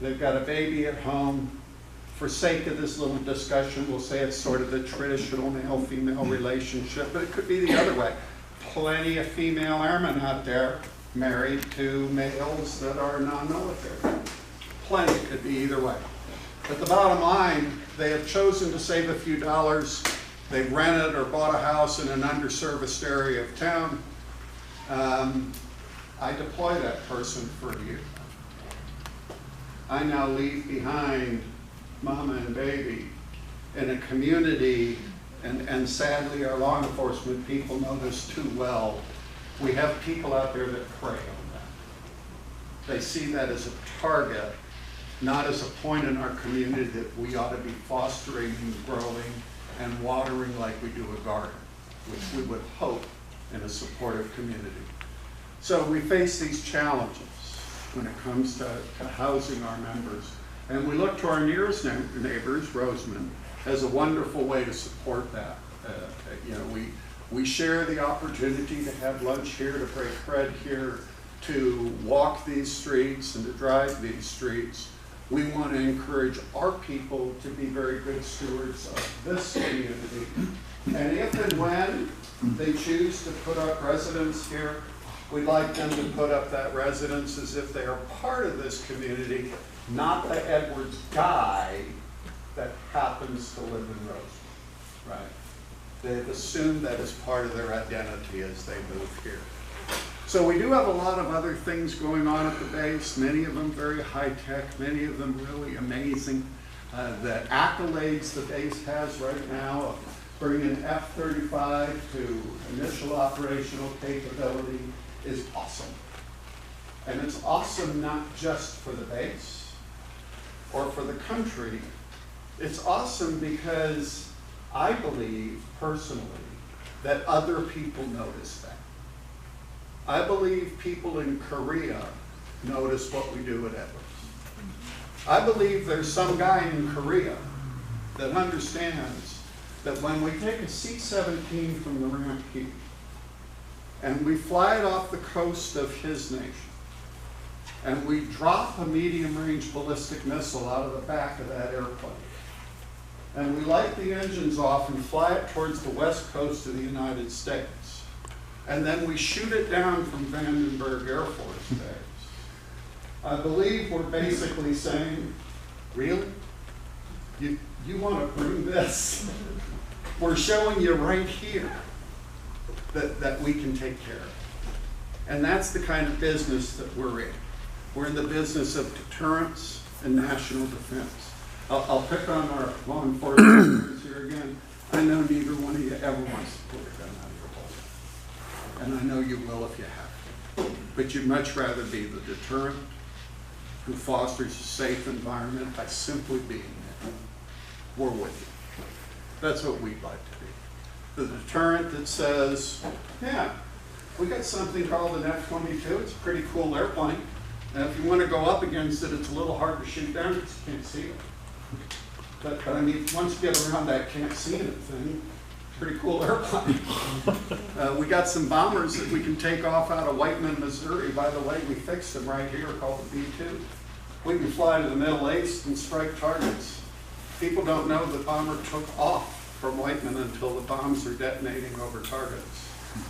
They've got a baby at home. For sake of this little discussion, we'll say it's sort of the traditional male-female relationship, but it could be the other way. Plenty of female airmen out there married to males that are non-military. Plenty, could be either way. But the bottom line, they have chosen to save a few dollars. They've rented or bought a house in an underserviced area of town. I deploy that person for a year. I now leave behind mama and baby in a community, and sadly our law enforcement people know this too well. We have people out there that prey on that. They see that as a target, not as a point in our community that we ought to be fostering and growing and watering like we do a garden, which we would hope in a supportive community. So we face these challenges when it comes to housing our members. And we look to our nearest neighbors, Rosamond, as a wonderful way to support that. You know, we share the opportunity to have lunch here, to break bread here, to walk these streets and to drive these streets. We want to encourage our people to be very good stewards of this community. And if and when they choose to put up residence here, we'd like them to put up that residence as if they are part of this community, not the Edwards guy that happens to live in Rosamond, right? They've assumed that as part of their identity as they move here. So we do have a lot of other things going on at the base, many of them very high-tech, many of them really amazing. The accolades the base has right now of bringing F-35 to initial operational capability is awesome. And it's awesome not just for the base or for the country. It's awesome because I believe personally that other people notice that. I believe people in Korea notice what we do at Edwards. I believe there's some guy in Korea that understands that when we take a C-17 from the ramp here and we fly it off the coast of his nation and we drop a medium-range ballistic missile out of the back of that airplane and we light the engines off and fly it towards the west coast of the United States, and then we shoot it down from Vandenberg Air Force Base, I believe we're basically saying, really? You want to bring this? We're showing you right here that we can take care of it. And that's the kind of business that we're in. We're in the business of deterrence and national defense. I'll pick on our law enforcement here again. I know neither one of you ever wants to pull a gun out of your holster. And I know you will if you have to. But you'd much rather be the deterrent who fosters a safe environment by simply being there. We're with you. That's what we'd like to be. The deterrent that says, yeah, we got something called an F-22. It's a pretty cool airplane. And if you want to go up against it, it's a little hard to shoot down because you can't see it. But I mean, once you get around that can't see it thing, pretty cool airplane. We got some bombers that we can take off out of Whiteman, Missouri. By the way, we fixed them right here, called the B-2. We can fly to the Middle East and strike targets. People don't know the bomber took off from Whiteman until the bombs are detonating over targets.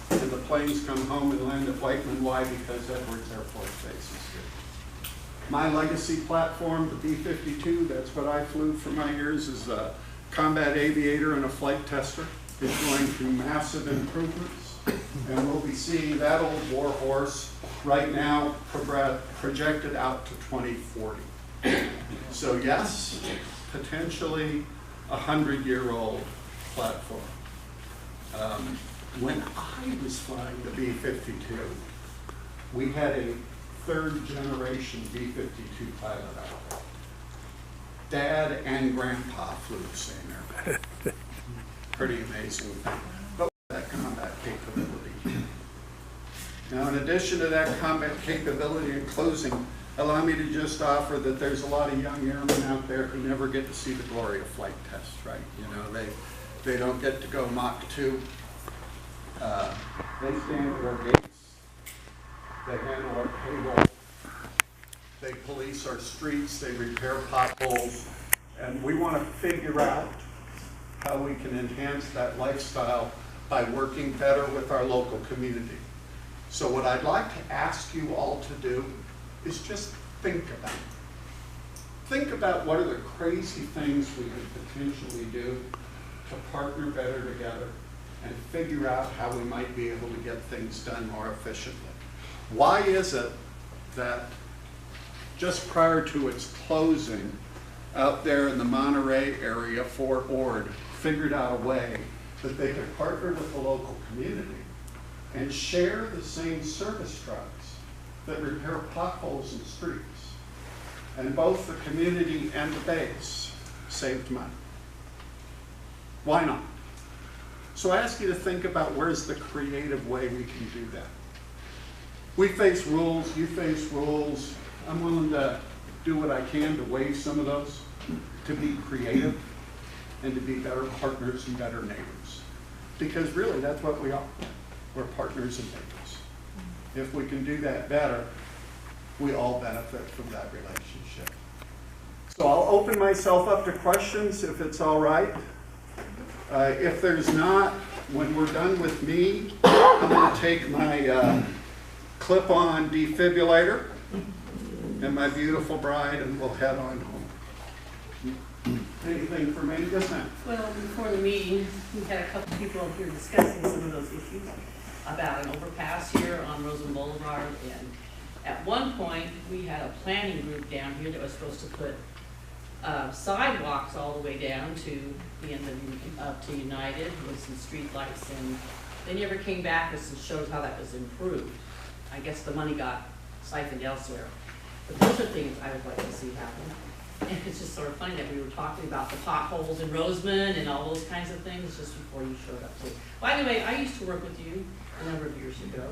And the planes come home and land at Whiteman. Why? Because Edwards Air Force Base is here. My legacy platform, the B-52, that's what I flew for my years as a combat aviator and a flight tester, is going through massive improvements. And we'll be seeing that old warhorse right now projected out to 2040. So yes, potentially a 100-year-old platform. When I was flying the B-52, we had a third-generation B-52 pilot out there. Dad and Grandpa flew the same airplane. Pretty amazing thing. But that combat capability. Now, in addition to that combat capability, in closing, allow me to just offer that there's a lot of young airmen out there who never get to see the glory of flight tests, right? You know, they don't get to go Mach 2. They stand at our gates. They handle our payroll. They police our streets. They repair potholes. And we want to figure out how we can enhance that lifestyle by working better with our local community. So what I'd like to ask you all to do is just think about it. Think about what are the crazy things we could potentially do to partner better together and figure out how we might be able to get things done more efficiently. Why is it that just prior to its closing, out there in the Monterey area, Fort Ord figured out a way that they could partner with the local community and share the same service trucks that repair potholes in streets. And both the community and the base saved money. Why not? So I ask you to think about where's the creative way we can do that. We face rules, you face rules. I'm willing to do what I can to waive some of those, to be creative, and to be better partners and better neighbors. Because really, that's what we are. We're partners and neighbors. If we can do that better, we all benefit from that relationship. So I'll open myself up to questions if it's all right. If there's not, when we're done with me, I'm going to take my clip-on defibrillator and my beautiful bride, and we'll head on home. Anything for me? Yes, ma'am. Well, before the meeting, we had a couple people up here discussing some of those issues about an overpass here on Rosamond Boulevard. And at one point, we had a planning group down here that was supposed to put sidewalks all the way down to the end of up to United with some street lights, and they never came back and showed how that was improved. I guess the money got siphoned elsewhere. But those are things I would like to see happen. And it's just sort of funny that we were talking about the potholes in Rosamond and all those kinds of things just before you showed up too. By the way, I used to work with you a number of years ago.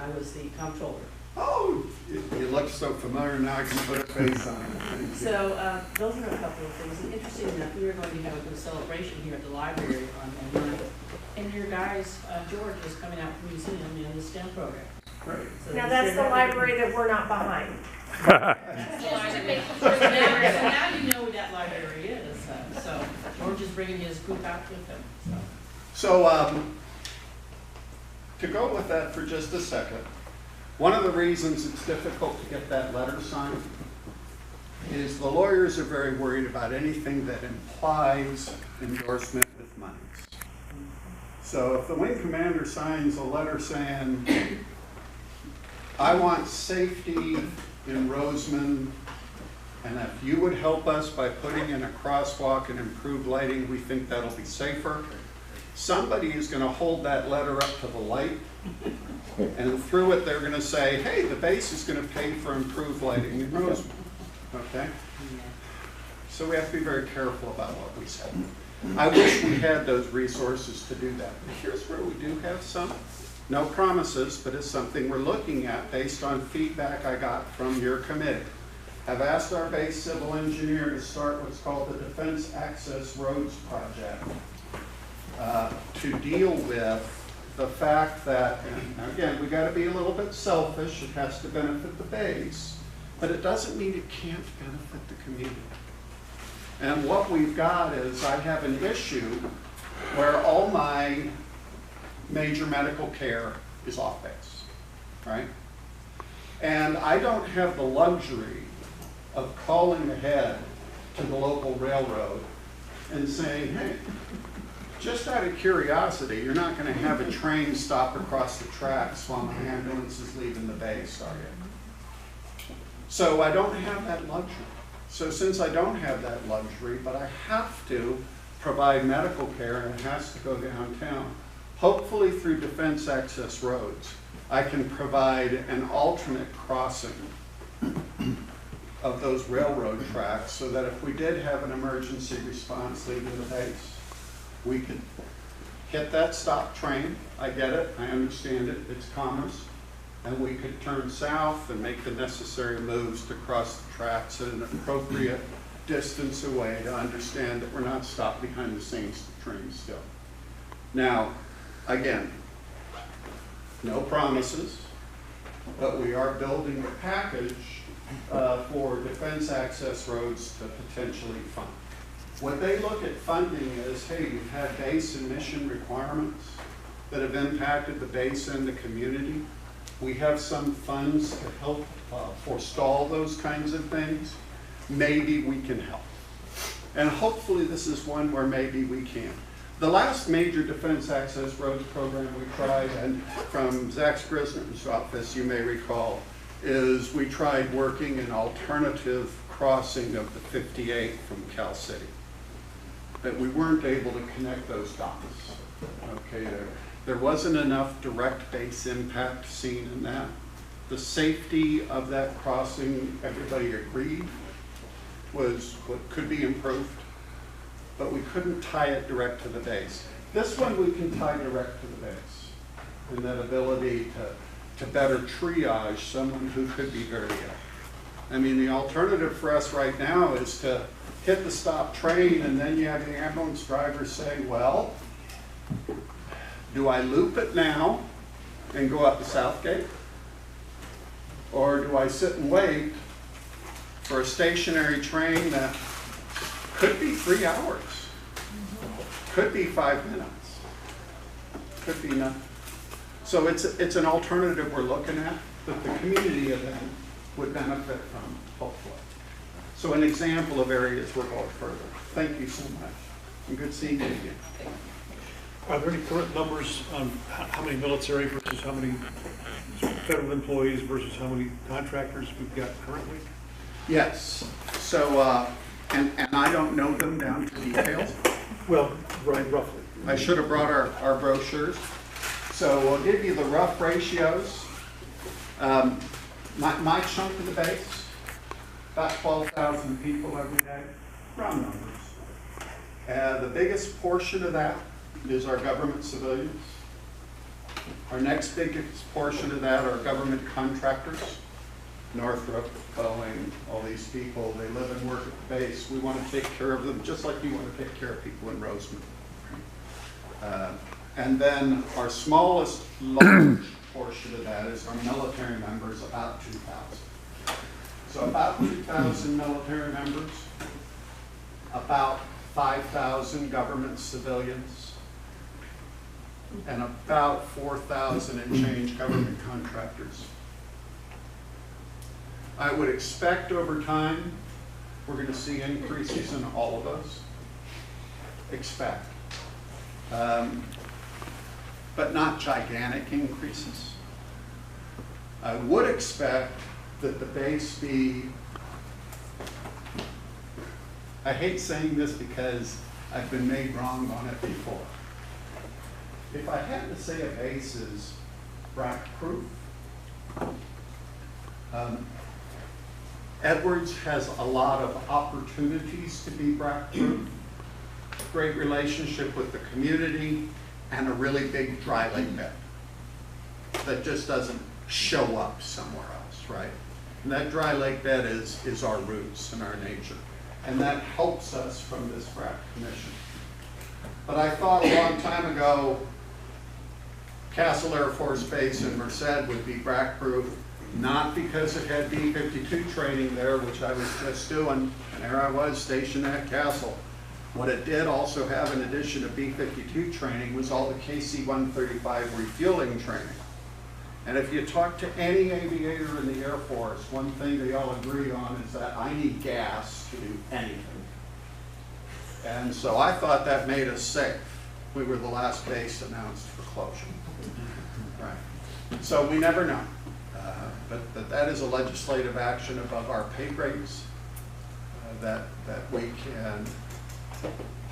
I was the comptroller. Oh, you look so familiar now I can put a face on it. So those are a couple of things. And interesting enough, we were going to have a good celebration here at the library on May 9th. And your guys, George, is coming out from the museum in the STEM program. Great. So Now that's the library that we're not behind. So now you know where that library is. So George is bringing his group out with him. So to go with that for just a second, one of the reasons it's difficult to get that letter signed is the lawyers are very worried about anything that implies endorsement with monies. So if the wing commander signs a letter saying, I want safety in Rosamond, and if you would help us by putting in a crosswalk and improved lighting, we think that'll be safer. Somebody is going to hold that letter up to the light, and through it they're going to say, hey, the base is going to pay for improved lighting in Rosamond. Okay? So we have to be very careful about what we say. I wish we had those resources to do that. But here's where we do have some. No promises, but it's something we're looking at based on feedback I got from your committee. I've asked our base civil engineer to start what's called the Defense Access Roads Project to deal with the fact that, and again, we got to be a little bit selfish. It has to benefit the base, but it doesn't mean it can't benefit the community. And what we've got is I have an issue where all my major medical care is off base, right? And I don't have the luxury of calling ahead to the local railroad and saying, hey, just out of curiosity, you're not going to have a train stop across the tracks while my ambulance is leaving the base, are you? So I don't have that luxury. So since I don't have that luxury, but I have to provide medical care and it has to go downtown, hopefully through Defense Access Roads, I can provide an alternate crossing of those railroad tracks so that if we did have an emergency response leaving the base, we could hit that stop train. I get it, I understand it, it's commerce. And we could turn south and make the necessary moves to cross the tracks at an appropriate distance away to understand that we're not stopped behind the same train still. Now, again, no promises, but we are building a package for defense access roads to potentially fund. What they look at funding is, hey, you've had base and mission requirements that have impacted the base and the community. We have some funds to help forestall those kinds of things. Maybe we can help. And hopefully this is one where maybe we can. The last major defense access roads program we tried, and from Zach Grisner's office, you may recall, is we tried working an alternative crossing of the 58 from Cal City. But we weren't able to connect those dots. Okay, there wasn't enough direct base impact seen in that. The safety of that crossing, everybody agreed, was what could be improved, but we couldn't tie it direct to the base. This one we can tie direct to the base, and that ability to better triage someone who could be very ill. I mean, the alternative for us right now is to hit the stop train, and then you have the ambulance driver say, well, do I loop it now and go up the south gate? Or do I sit and wait for a stationary train that could be 3 hours, could be 5 minutes, could be nothing? So it's an alternative we're looking at that the community of them would benefit from, hopefully. So an example of areas we're going further. Thank you so much. And good seeing you again. Are there any current numbers on how many military versus how many federal employees versus how many contractors we've got currently? Yes. So, and I don't know them down to details. Well, right, roughly. I should have brought our brochures. So we'll give you the rough ratios. My chunk of the base, about 12,000 people every day, round numbers. The biggest portion of that is our government civilians. Our next biggest portion of that are government contractors. Northrop, Boeing, all these people, they live and work at the base. We want to take care of them just like you want to take care of people in Rosamond. And then our smallest, large portion of that is our military members, about 2,000. So about 2,000 military members, about 5,000 government civilians, and about 4,000 and change government contractors. I would expect over time, we're going to see increases in all of those. Expect. But not gigantic increases. I would expect that the base be, I hate saying this because I've been made wrong on it before. If I had to say a base is BRAC-proof, Edwards has a lot of opportunities to be BRAC-proof, great relationship with the community, and a really big dry lake bed that just doesn't show up somewhere else, right? And that dry lake bed is our roots and our nature. And that helps us from this BRAC commission. But I thought a long time ago, Castle Air Force Base in Merced would be BRAC-proof, not because it had B-52 training there, which I was just doing, and there I was stationed at Castle. What it did also have, in addition to B-52 training, was all the KC-135 refueling training. And if you talk to any aviator in the Air Force, one thing they all agree on is that I need gas to do anything. And so I thought that made us safe. We were the last base announced for closure. Right. So we never know. But that is a legislative action above our pay grades that we can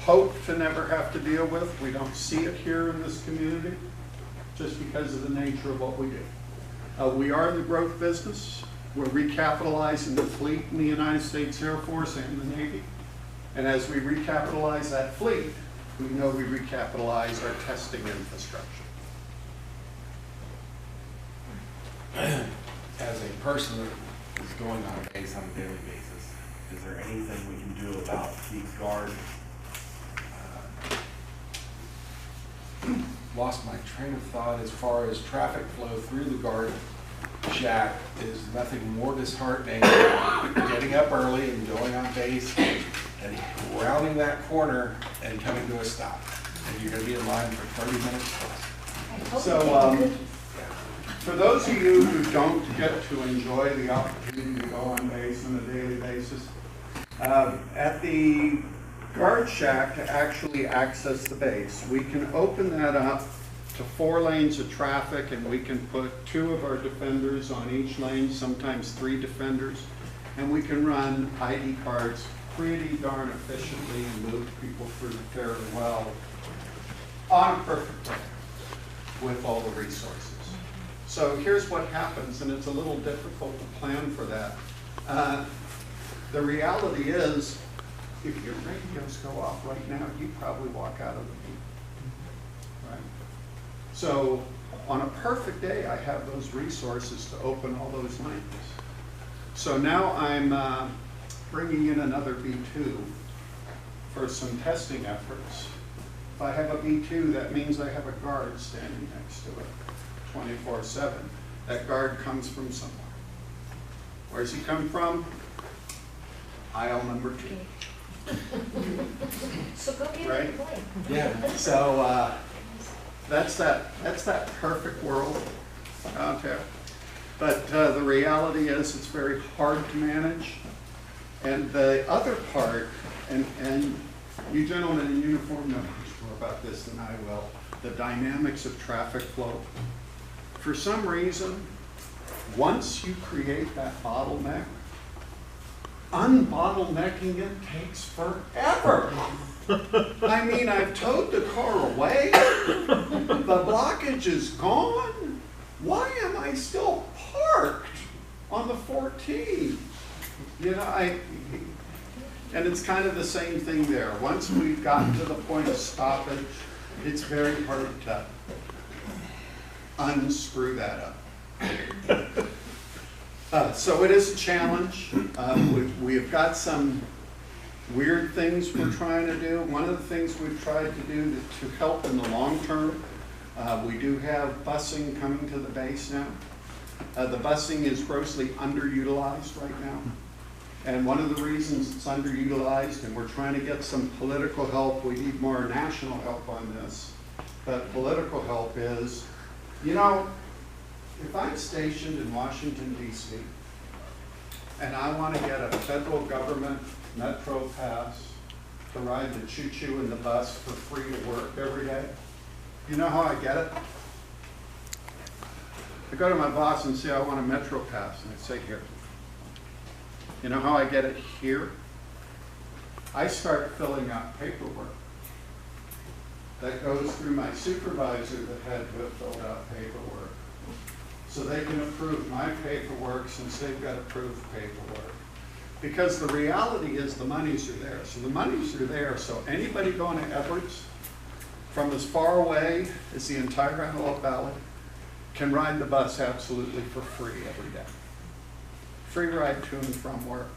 hope to never have to deal with. We don't see it here in this community just because of the nature of what we do. We are in the growth business. We're recapitalizing the fleet in the United States Air Force and the Navy. And as we recapitalize that fleet, we know we recapitalize our testing infrastructure. As a person that is going on base on a daily basis, is there anything we can do about the guard? Lost my train of thought as far as traffic flow through the guard shack is nothing more disheartening than getting up early and going on base and rounding that corner and coming to a stop. And you're going to be in line for 30 minutes plus. So, for those of you who don't get to enjoy the opportunity to go on base on a daily basis, at the guard shack to actually access the base, we can open that up to 4 lanes of traffic, and we can put 2 of our defenders on each lane, sometimes 3 defenders, and we can run ID cards pretty darn efficiently and move people through fairly well on a perfect day with all the resources. So here's what happens, and it's a little difficult to plan for that. The reality is, if your radios go off right now, you probably walk out of the meeting, right? So on a perfect day, I have those resources to open all those lanes. So now I'm bringing in another B2 for some testing efforts. If I have a B2, that means I have a guard standing next to it 24/7. That guard comes from somewhere. Where's he come from? Aisle number 2. So go get Right? it and play. Yeah. So that's that perfect world out there. But the reality is it's very hard to manage. And the other part, and you gentlemen in uniform know much more about this than I will, the dynamics of traffic flow. For some reason, once you create that bottleneck, unbottlenecking it takes forever. I mean, I've towed the car away, the blockage is gone. Why am I still parked on the 14? You know, and it's kind of the same thing there. Once we've gotten to the point of stoppage, it's very hard to unscrew that up. So it is a challenge. We have got some weird things we're trying to do. One of the things we've tried to do to help in the long term, we do have busing coming to the base now. The busing is grossly underutilized right now. And one of the reasons it's underutilized, and we're trying to get some political help, we need more national help on this, but political help is, you know, if I'm stationed in Washington, D.C., and I want to get a federal government Metro pass to ride the choo-choo in the bus for free to work every day, you know how I get it? I go to my boss and say, I want a Metro pass, and I say, here. You know how I get it here? I start filling out paperwork that goes through my supervisor that had to have filled out paperwork. So they can approve my paperwork since they've got approved paperwork. Because the reality is the monies are there. So the monies are there, so anybody going to Edwards from as far away as the entire Antelope Valley can ride the bus absolutely for free every day. Free ride to and from work.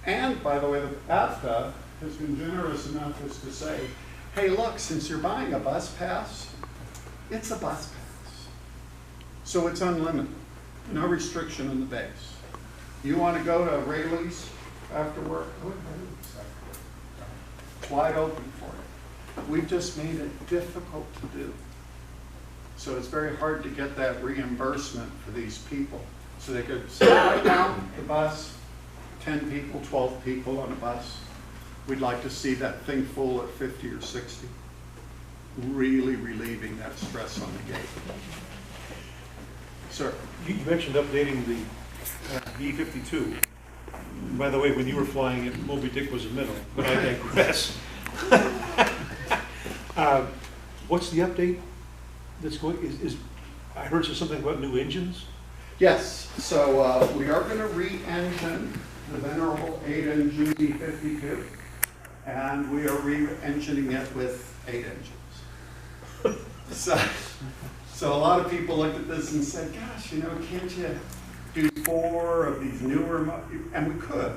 And by the way, the AFTA has been generous enough as to say, hey look, since you're buying a bus pass, it's a bus pass. So it's unlimited, no restriction on the base. You want to go to Rayleigh's after work? Go to Rayleigh's after work. It's wide open for you. We've just made it difficult to do. So it's very hard to get that reimbursement for these people. So they could say, right now, the bus, 10 people, 12 people on a bus. We'd like to see that thing full at 50 or 60. Really relieving that stress on the gate. Sir? You mentioned updating the B-52. By the way, when you were flying it, Moby Dick was a minnow, but I digress. What's the update that's going, I heard something about new engines? Yes, so we are going to re-engine the venerable 8-engine B-52, and we are re-engineing it with 8 engines. So a lot of people looked at this and said, gosh, you know, can't you do 4 of these newer, and we could.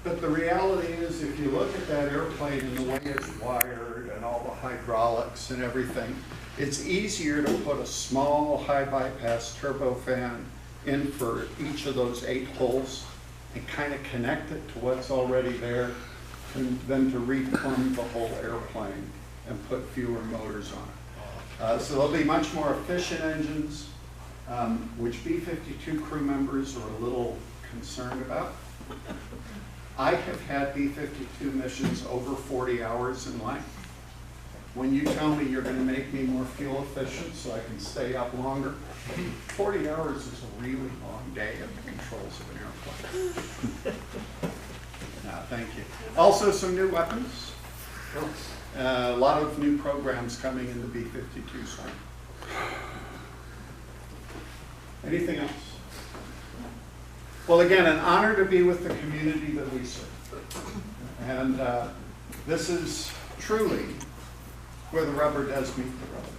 But the reality is, if you look at that airplane and the way it's wired and all the hydraulics and everything, it's easier to put a small high bypass turbofan in for each of those 8 holes and kind of connect it to what's already there than to replumb the whole airplane and put fewer motors on it. So they'll be much more efficient engines, which B-52 crew members are a little concerned about. I have had B-52 missions over 40 hours in length. When you tell me you're going to make me more fuel efficient so I can stay up longer, 40 hours is a really long day at the controls of an airplane. No, thank you. Also some new weapons. A lot of new programs coming in the B-52 side. Anything else? Well, again, an honor to be with the community that we serve. And this is truly where the rubber does meet the road.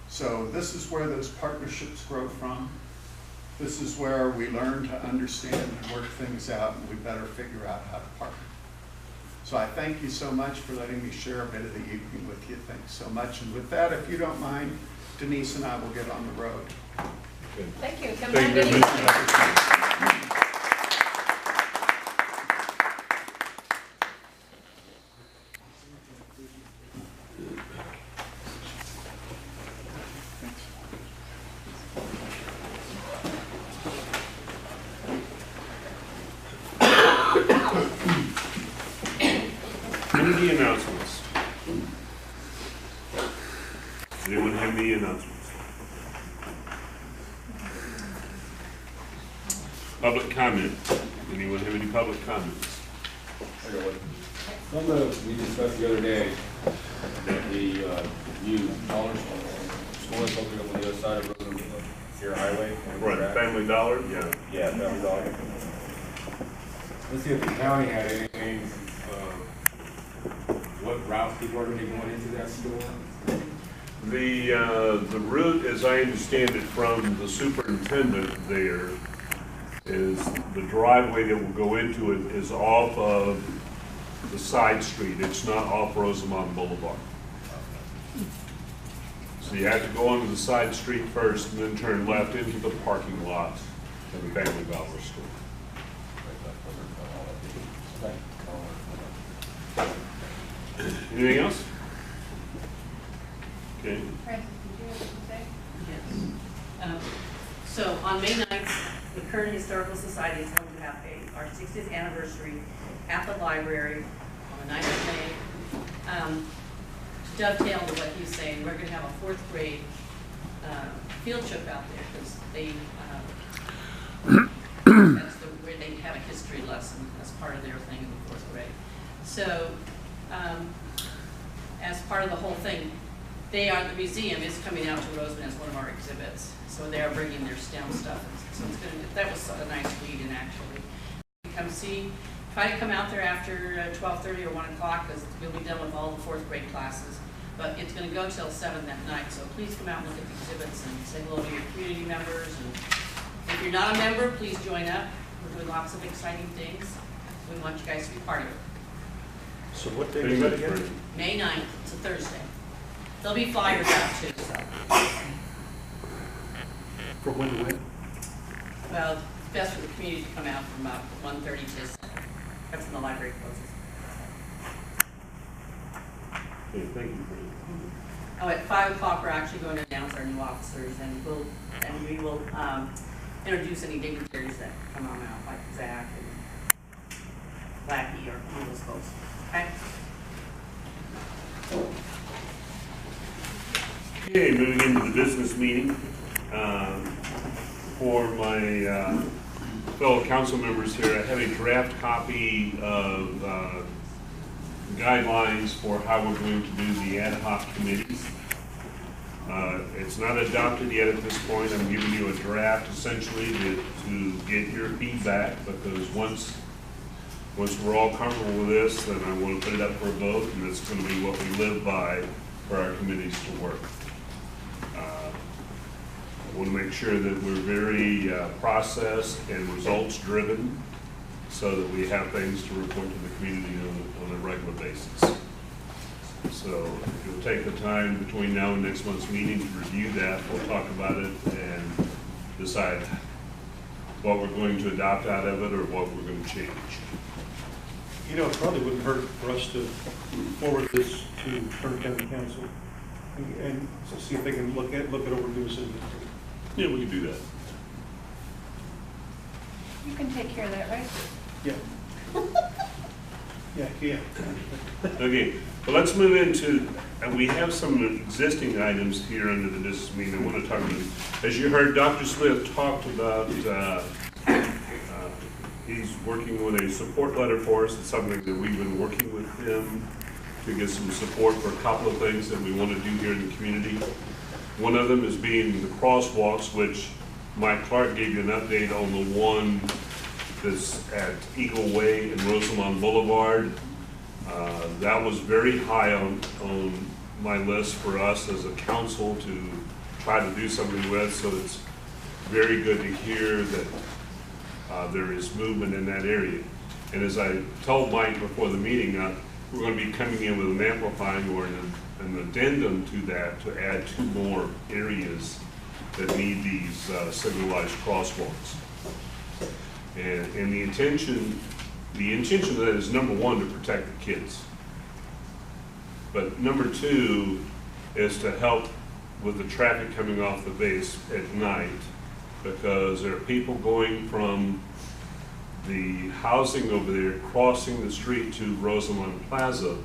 So this is where those partnerships grow from. This is where we learn to understand and work things out, and we better figure out how to partner. So I thank you so much for letting me share a bit of the evening with you. Thanks so much. And with that, if you don't mind, Denise and I will get on the road. Thank you. Come Thank back you. anytime. Community announcements. Does anyone have any announcements? Public comment. Anyone have any public comments? I got one. Some we discussed the other day that the new dollar store is opening up on the other side of Rosamond Sierra Highway. Right, Family Dollar, yeah. Yeah, Family Dollar. Let's see if the county had anything, what routes people are going to be going into that store. The route, as I understand it from the superintendent there, is the driveway that will go into it is off of the side street. It's not off Rosamond Boulevard. So you have to go onto the side street first and then turn left into the parking lot of the Family Dollar store. Anything else? Okay. Francis, did you have something to say? Yes. So on May 9th, the Kern Historical Society is going to have our 60th anniversary at the library on the 9th of May. To dovetail to what he's saying, we're going to have a 4th grade field trip out there because they that's where they have a history lesson as part of their thing in the 4th grade. So as part of the whole thing, the museum is coming out to Rosamond as one of our exhibits. So they are bringing their STEM stuff. So it's that was a nice read and actually come see. Try to come out there after 12:30 or 1 o'clock because we'll be done with all the 4th grade classes. But it's going to go till 7 that night. So please come out and look at the exhibits and say hello to your community members. And if you're not a member, please join up. We're doing lots of exciting things. We want you guys to be part of it. So what day is that again? May 9th, it's a Thursday. There'll be flyers out too, so. From when to when? Well, it's best for the community to come out from about 1:30 to 7. That's when the library closes. Okay, thank you. Oh, at 5 o'clock, we're actually going to announce our new officers and we will introduce any dignitaries that come on out, like Zach and Blackie or one of those folks. Okay? Okay, moving into the business meeting. For my fellow council members here, I have a draft copy of guidelines for how we're going to do the ad hoc committees. It's not adopted yet at this point. I'm giving you a draft essentially to get your feedback, because once we're all comfortable with this, then I want to put it up for a vote, and it's going to be what we live by for our committees to work. I want to make sure that we're very process and results driven, so that we have things to report to the community on a regular basis. So if you'll take the time between now and next month's meeting to review that, we'll talk about it and decide what we're going to adopt out of it or what we're going to change. You know, it probably wouldn't hurt for us to forward this to Kern County Council and see if they can look it over and do a city. Yeah, we can do that. You can take care of that, right? Yeah. Yeah. Okay, well, let's move into, and we have some existing items here under the business meeting I want to talk about. As you heard, Dr. Smith talked about, he's working with a support letter for us. It's something that we've been working with him to get some support for a couple of things that we want to do here in the community. One of them is being the crosswalks, which Mike Clark gave you an update on the one that's at Eagle Way and Rosamond Boulevard. That was very high on my list for us as a council to try to do something with, so it's very good to hear that there is movement in that area. And as I told Mike before the meeting, we're going to be coming in with an amplifying or an addendum to that to add 2 more areas that need these signalized crosswalks. And the intention of that is, number 1, to protect the kids. But number 2 is to help with the traffic coming off the base at night, because there are people going from the housing over there, crossing the street to Rosamond Plaza,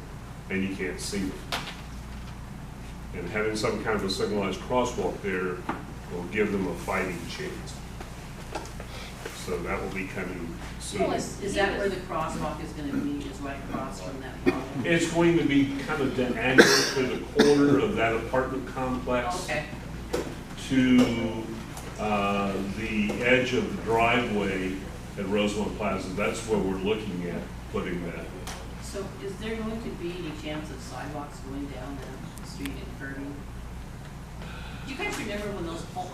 and you can't see them. And having some kind of a signalized crosswalk there will give them a fighting chance. So that will be coming soon. Is that where the crosswalk is going to be, is right across from that problem? It's going to be kind of diagonal to the corner of that apartment complex. Okay. To the edge of the driveway at Rosamond Plaza. That's where we're looking at putting that. So is there going to be any chance of sidewalks going down the street and curving? Do you guys remember when those all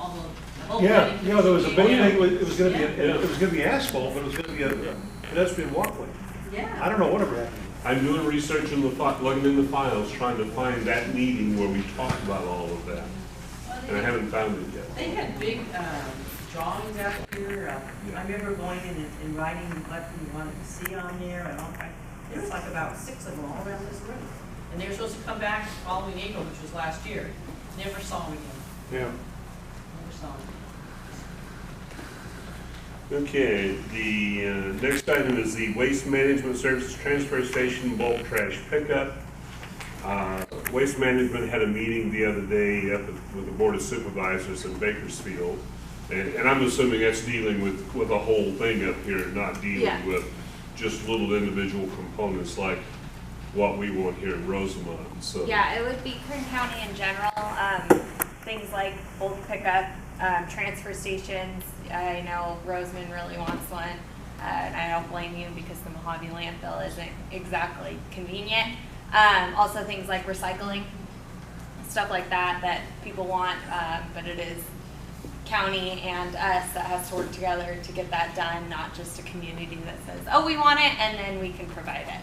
the whole Yeah, there was a big thing. It was going to be Yeah. it was going to be asphalt, but it was going to be a pedestrian walkway. Yeah. I don't know whatever happened. I'm doing research in the looking in the files, trying to find that meeting where we talked about all of that, and I haven't found it yet. They had big drawings out here. Yeah. I remember going in and writing what we wanted to see on there, and there was like about 6 of them all around this room. And they were supposed to come back the following April, which was last year. Never saw them again. Yeah. Never saw them. Okay, the next item is the Waste Management Services Transfer Station Bulk Trash Pickup. Waste Management had a meeting the other day up with the Board of Supervisors in Bakersfield. And I'm assuming that's dealing with the whole thing up here, not dealing with just little individual components like what we want here in Rosamond. So yeah, it would be Kern County in general. Things like bulk pickup, transfer stations. I know Rosamond really wants one, and I don't blame you because the Mojave landfill isn't exactly convenient. Also things like recycling, stuff like that people want, but it is county and us that has to work together to get that done, not just a community that says, oh, we want it, and then we can provide it.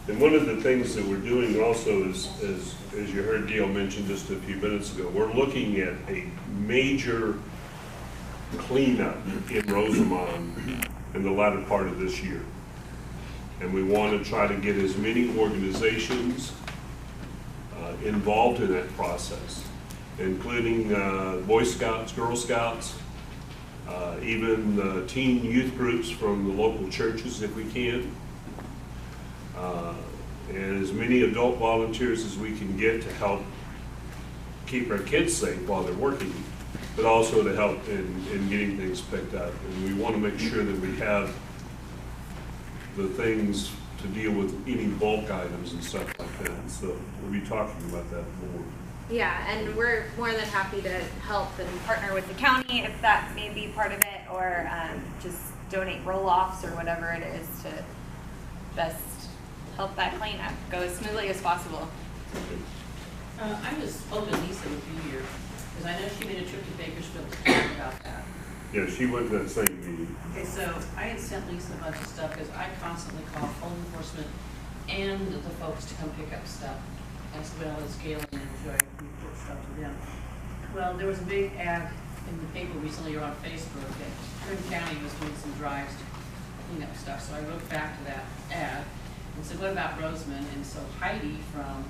And one of the things that we're doing also is, as you heard Gail mention just a few minutes ago, we're looking at a major cleanup in Rosamond in the latter part of this year. And we want to try to get as many organizations involved in that process, including Boy Scouts, Girl Scouts, even teen youth groups from the local churches if we can. And as many adult volunteers as we can get to help keep our kids safe while they're working, but also to help in getting things picked up. And we want to make sure that we have the things to deal with any bulk items and stuff like that. So we'll be talking about that more. Yeah, and we're more than happy to help and partner with the county if that may be part of it, or just donate roll-offs or whatever it is to best help that cleanup go as smoothly as possible. I was hoping Lisa would be here, because I know she made a trip to Bakersfield to talk about that. Yeah, she went to that same meeting. Okay, so I had sent Lisa a bunch of stuff, because I constantly call code enforcement and the folks to come pick up stuff, as well as Gail and Joy report stuff to them. Well, there was a big ad in the paper recently or on Facebook that Kern County was doing some drives to clean up stuff, so I wrote back to that ad and said, what about Rosamond? And so Heidi from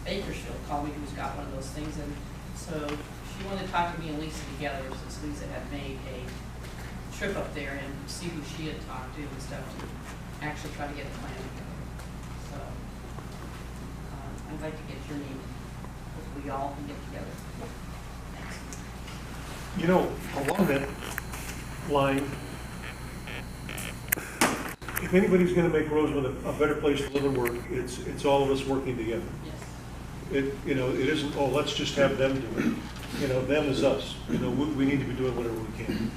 Bakersfield called me, who's got one of those things, and so she wanted to talk to me and Lisa together, since Lisa had made a trip up there and see who she had talked to and stuff to actually try to get a plan together. So I'd like to get your name, hopefully we all can get together. Thanks. You know, along that line, if anybody's gonna make Rosamond a better place to live and work, it's all of us working together. Yes. It isn't, oh, let's just have them do it. You know, them is us. You know, we need to be doing whatever we can.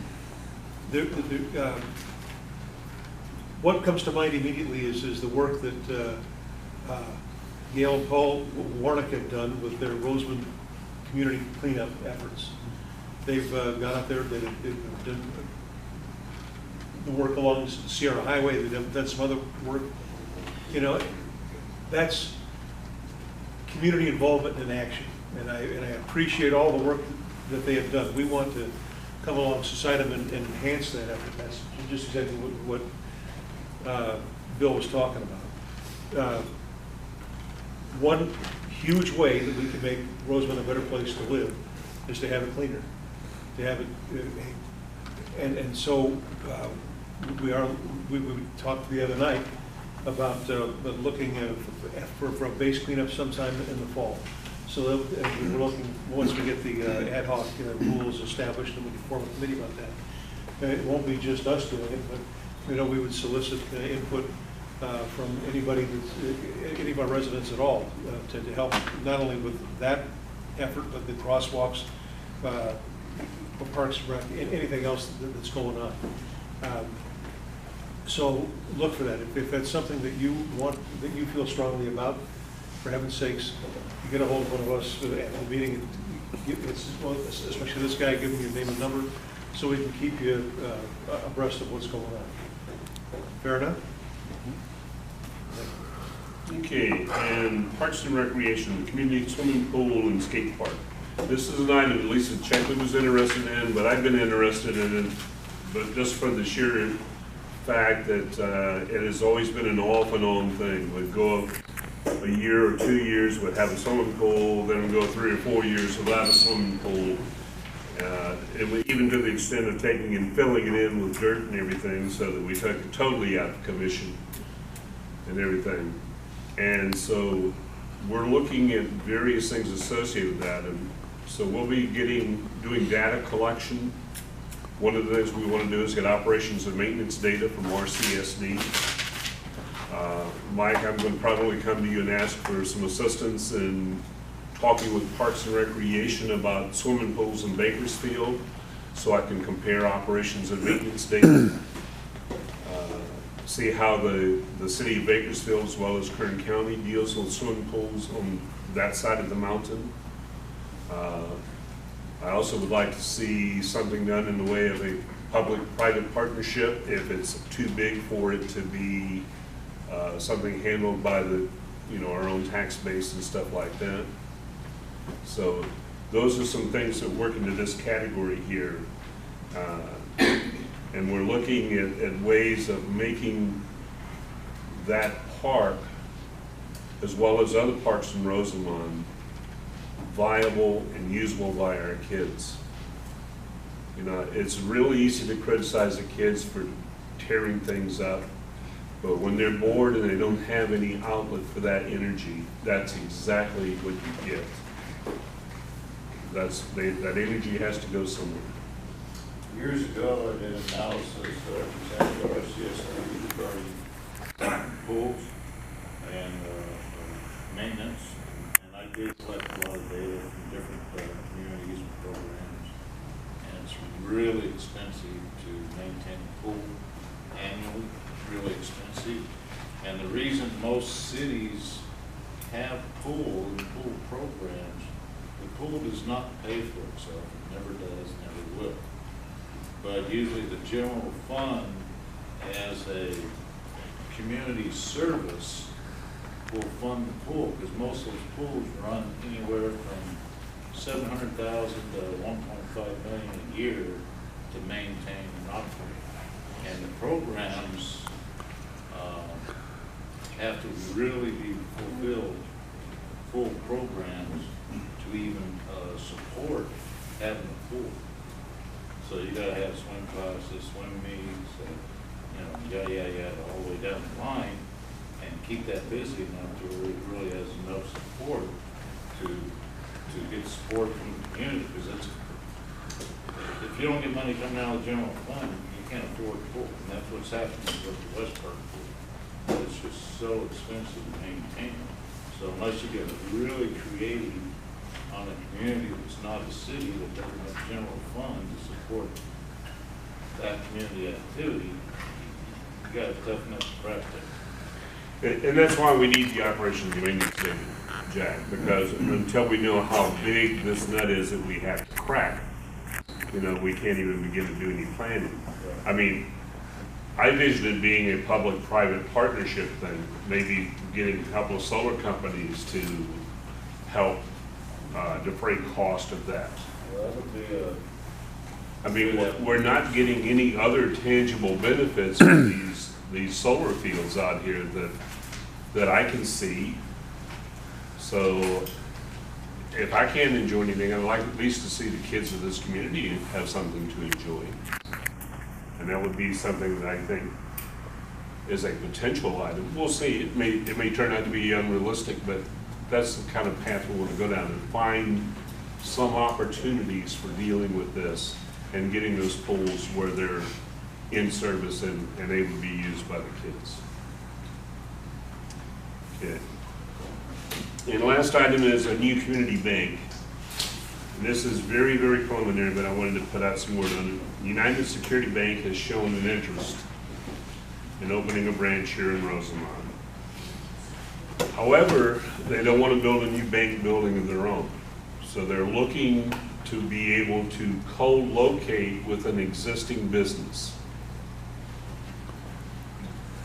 What comes to mind immediately is the work that Gail and Paul Warnick have done with their Rosamond community cleanup efforts. They've gone out there, they've done the work along the Sierra Highway, they've done some other work. You know, that's community involvement in action, and I appreciate all the work that they have done. We want to come alongside them and enhance that effort. That's just exactly what Bill was talking about. One huge way that we can make Rosamond a better place to live is to have it cleaner, to have it, and so we talked the other night about looking for a base cleanup sometime in the fall. So we're looking, once we get the ad hoc rules established, and we can form a committee about that. And it won't be just us doing it, but we would solicit input from anybody that's, any of our residents at all, to help not only with that effort, but the crosswalks, parks, anything else that's going on. So look for that. If that's something that you want, that you feel strongly about, for heaven's sakes, you get a hold of one of us at the meeting, especially this guy, give him your name and number, so we can keep you abreast of what's going on. Fair enough? Okay, and Parks and Recreation, the community swimming pool and skate park. This is an item that Lisa Checkley was interested in, but I've been interested in it, but just for the sheer fact that it has always been an off and on thing. We'd go a year or 2 years, we'd have a swimming pool, then we'd go 3 or 4 years without a swimming pool. Even to the extent of taking and filling it in with dirt and everything, so that we took it totally out of commission and everything. And so we're looking at various things associated with that. And so we'll be doing data collection. One of the things we want to do is get operations and maintenance data from RCSD. Mike, I'm going to probably come to you and ask for some assistance in talking with Parks and Recreation about swimming pools in Bakersfield, so I can compare operations and maintenance data. See how the city of Bakersfield as well as Kern County deals with swimming pools on that side of the mountain. I also would like to see something done in the way of a public-private partnership if it's too big for it to be something handled by our own tax base and stuff like that. So those are some things that work into this category here. And we're looking at ways of making that park, as well as other parks in Rosamond, viable and usable by our kids. It's really easy to criticize the kids for tearing things up, but when they're bored and they don't have any outlet for that energy, that's exactly what you get. That energy has to go somewhere. Years ago, I did analysis for RCSD regarding pools and maintenance. And I did collect a lot of data from different communities and programs. And it's really expensive to maintain a pool annually, really expensive. And the reason most cities have pool and pool programs, the pool does not pay for itself. It never does, never will. But usually the general fund, as a community service, will fund the pool, because most of those pools run anywhere from $700,000 to $1.5 million a year to maintain and operate. And the programs have to really be fulfilled, full programs, to even support having a pool. So you gotta have swim classes, swim meets, yada, all the way down the line, and keep that busy enough to where it really has enough support to get support from the community, because if you don't get money coming out of the general fund, you can't afford the pool, and that's what's happening with the West Park pool. It's just so expensive to maintain. So unless you get really creative on a community that's not a city that doesn't have general fund to support that community activity, you got to toughen up the crack there. And that's why we need the operations and maintenance statement, Jack, because until we know how big this nut is that we have to crack, we can't even begin to do any planning. I mean, I envisioned it being a public-private partnership thing, maybe getting a couple of solar companies to help defray cost of that. Well, that would be I mean, we're not getting any other tangible benefits from these solar fields out here that I can see. So if I can't enjoy anything, I'd like at least to see the kids of this community have something to enjoy. And that would be something that I think is a potential item. We'll see. It may turn out to be unrealistic, but that's the kind of path we want to go down and find some opportunities for dealing with this and getting those pools where they're in service and able to be used by the kids. Okay. And the last item is a new community bank. And this is very, very preliminary, but I wanted to put out some word on it. United Security Bank has shown an interest in opening a branch here in Rosamond. However, they don't want to build a new bank building of their own. So they're looking to be able to co-locate with an existing business.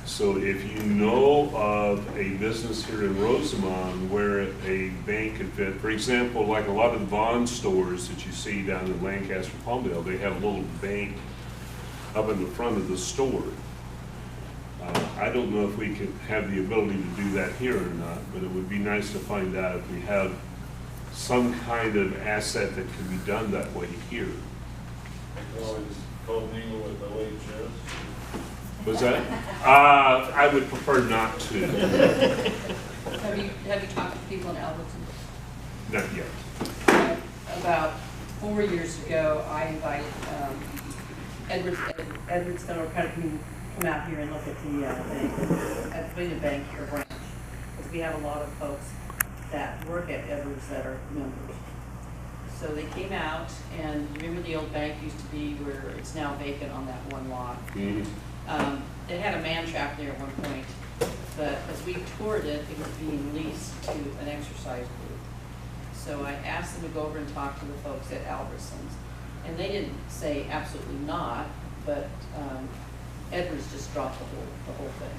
So if you know of a business here in Rosamond where a bank could fit, for example, like a lot of the Vaughn stores that you see down in Lancaster, Palmdale, they have a little bank up in the front of the store. I don't know if we could have the ability to do that here or not, but it would be nice to find out if we have some kind of asset that could be done that way here. You can always co-mingle with OHS. Was that? I would prefer not to. Have you talked to people in Albertson? Not yet. About 4 years ago, I invited Edwards Federal Credit Union to come out here and look at the bank, at the bank here branch. Because we have a lot of folks that work at Edwards that are members. So they came out, and remember the old bank used to be where it's now vacant on that one lot? Mm-hmm. It had a man trap there at one point, but as we toured it, it was being leased to an exercise group. So I asked them to go over and talk to the folks at Albertsons, and they didn't say absolutely not, but Edwards just dropped the whole thing.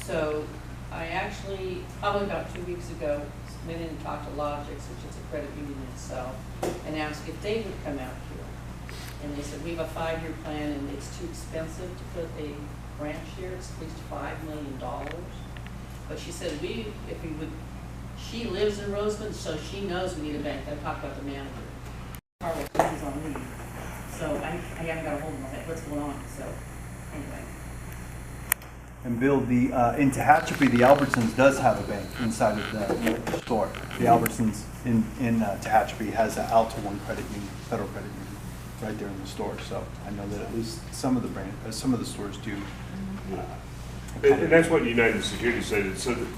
So I actually, probably about 2 weeks ago, went in and talked to Logix, which is a credit union itself, and asked if they would come out here. And they said, we have a 5-year plan and it's too expensive to put a branch here. It's at least $5 million. But she said, she lives in Rosamond, so she knows we need a bank. I talked about the manager. Carlos, this is on me. So I haven't got a hold of him. What's going on? So anyway. And Bill, in Tehachapi, the Albertsons does have a bank inside of the store. The Albertsons in Tehachapi has an Alta One credit union, federal credit union, right there in the store. So I know that at least some of the stores do And that's what United Security said. It said that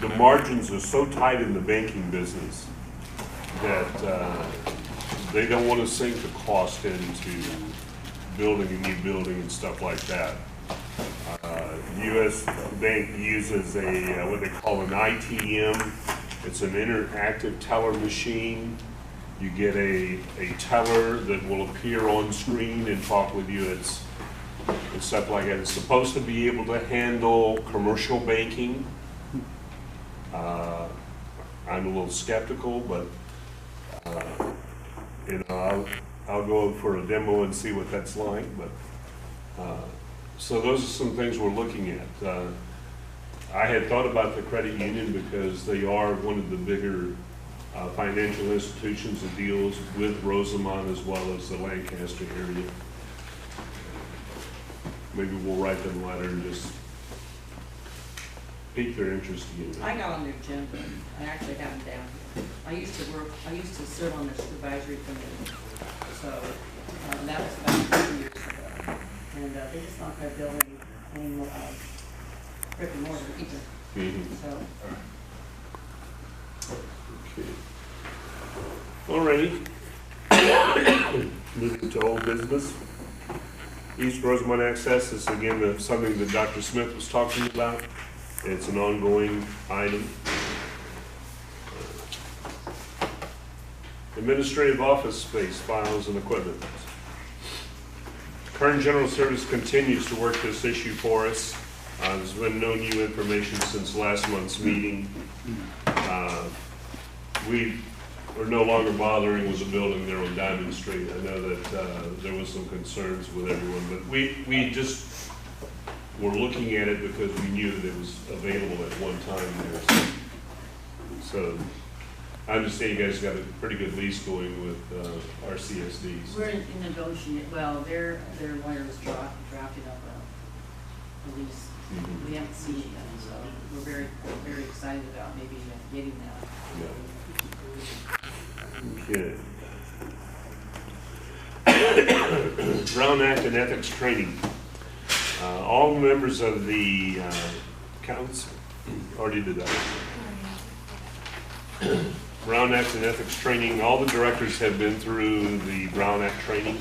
the margins are so tight in the banking business that they don't want to sink the cost into building a new building and stuff like that. U.S. Bank uses a what they call an ITM. It's an interactive teller machine. You get a teller that will appear on screen and talk with you. It's stuff like that. It's supposed to be able to handle commercial banking. I'm a little skeptical, but you know, I'll go for a demo and see what that's like. But so those are some things we're looking at. I had thought about the credit union because they are one of the bigger financial institutions that deals with Rosamond as well as the Lancaster area. Maybe we'll write them a letter and just pique their interest again. I got on their agenda. I actually have them down here. I used to serve on their supervisory committee. So that was about 2 years ago. And they just not going to build any more brick and mortar either. Mm-hmm. So. Okay. Alrighty. Moving to old business. East Rosamond Access is again something that Dr. Smith was talking about. It's an ongoing item. Administrative office space, files, and equipment. Current General Service continues to work this issue for us. There's been no new information since last month's meeting. We are no longer bothering with the building there on Diamond Street. I know that there was some concerns with everyone, but we just were looking at it because we knew that it was available at one time there. So I understand you guys got a pretty good lease going with RCSDs. We're in negotiation. Well, their lawyer was drafting up a lease. Mm-hmm. We haven't seen it yet, so we're very excited about maybe getting that. Yeah. Okay. Brown Act and Ethics Training. All members of the council already did that. Brown Act and Ethics Training. All the directors have been through the Brown Act training.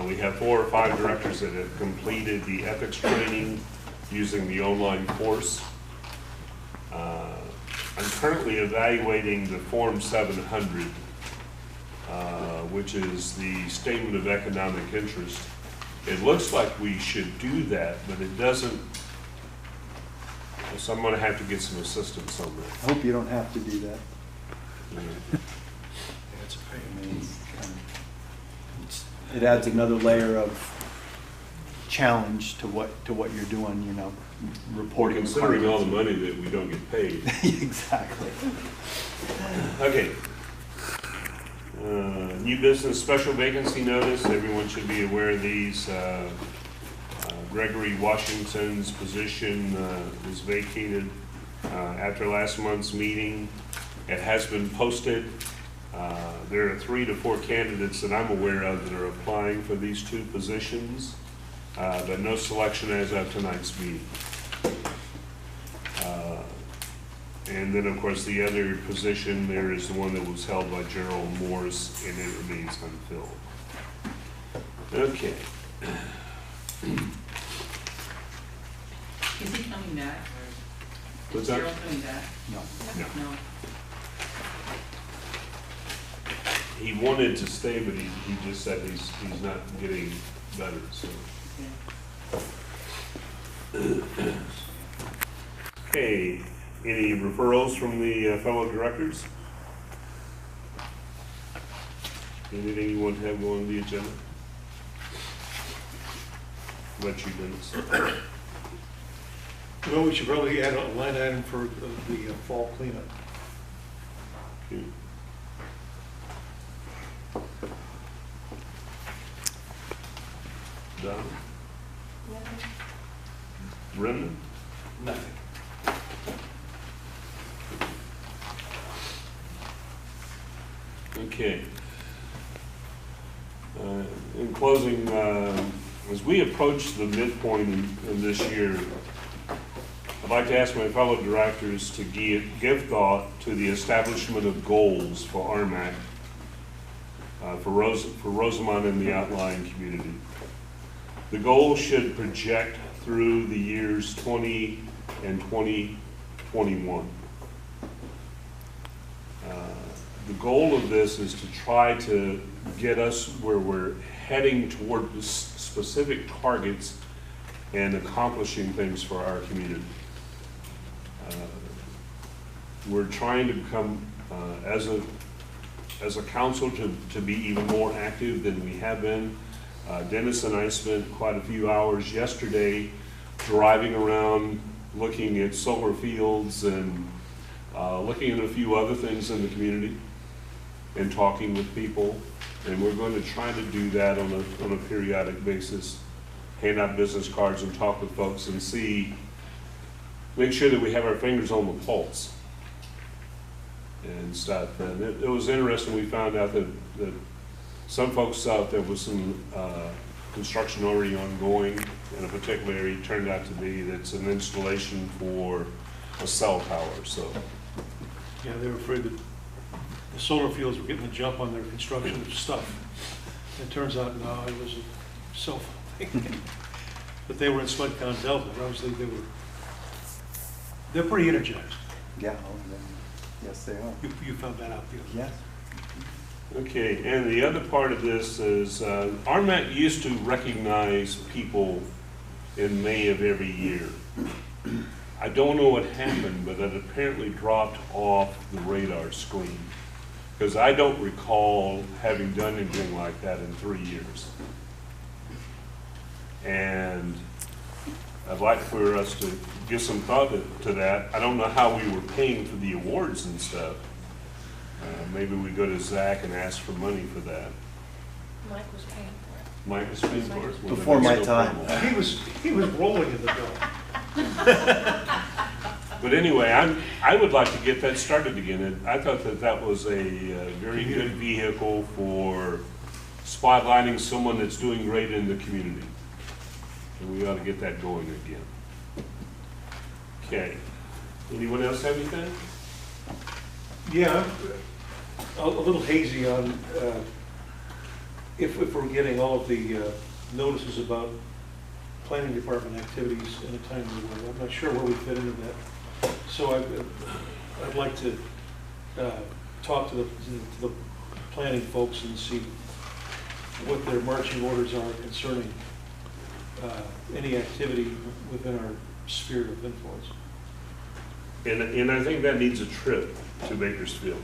We have 4 or 5 directors that have completed the ethics training using the online course. I'm currently evaluating the Form 700, which is the Statement of Economic Interest. It looks like we should do that, but it doesn't, so I'm going to have to get some assistance on that. I hope you don't have to do that. It's a pain. It adds another layer of challenge to what you're doing, you know, reporting. Considering all the money that we don't get paid. Exactly. Okay. New business special vacancy notice. Everyone should be aware of these. Gregory Washington's position was vacated after last month's meeting. It has been posted. There are 3 to 4 candidates that I'm aware of that are applying for these 2 positions, but no selection as of tonight's meeting. And then, of course, the other position there is the one that was held by Gerald Morse, and it remains unfilled. Okay. Is he coming back? What's Is that? Gerald coming back? No. No. He wanted to stay, but he just said he's not getting better, so. Okay, any referrals from the fellow directors? Anything you want to have go on the agenda? Let you, Dennis. Well, we should probably add a line item for the fall cleanup. Okay. Don? Brendan? Nothing. Okay. In closing, As we approach the midpoint in this year, I'd like to ask my fellow directors to give thought to the establishment of goals for RMAC, for Rosamond and the outlying community. The goal should project through the years 20 and 2021. The goal of this is to try to get us where we're heading toward specific targets and accomplishing things for our community. We're trying to become, as a council, to be even more active than we have been. Dennis and I spent quite a few hours yesterday driving around, looking at solar fields and looking at a few other things in the community and talking with people. And we're going to try to do that on a periodic basis, hand out business cards and talk with folks and make sure that we have our fingers on the pulse and stuff. And it was interesting, we found out that some folks thought there was some construction already ongoing in a particular area. It turned out to be that's an installation for a cell tower. So Yeah, they were afraid that the solar fields were getting the jump on their construction stuff. It turns out, no, it was a cell phone thing. But they were in Smudcon Delta. Obviously, they're pretty energized. Yeah, yes, they are. You found that out the other day. Yes. okay, and the other part of this is RMAC used to recognize people in May of every year. I don't know what happened, but it apparently dropped off the radar screen, because I don't recall having done anything like that in 3 years. And I'd like for us to give some thought to that. I don't know how we were paying for the awards and stuff. Maybe we go to Zach and ask for money for that. Mike was paying for it. Mike was paying for it? Well, Before my no time. problem. He was rolling in the dough. But anyway, I would like to get that started again. I thought that was a very good vehicle for spotlighting someone that's doing great in the community. And we ought to get that going again. Okay. Anyone else have anything? Yeah, I'm a little hazy on if we're getting all of the notices about planning department activities in a timely way. I'm not sure where we fit into that. So I'd like to talk to the planning folks and see what their marching orders are concerning any activity within our sphere of influence. And I think that needs a trip to Bakersfield.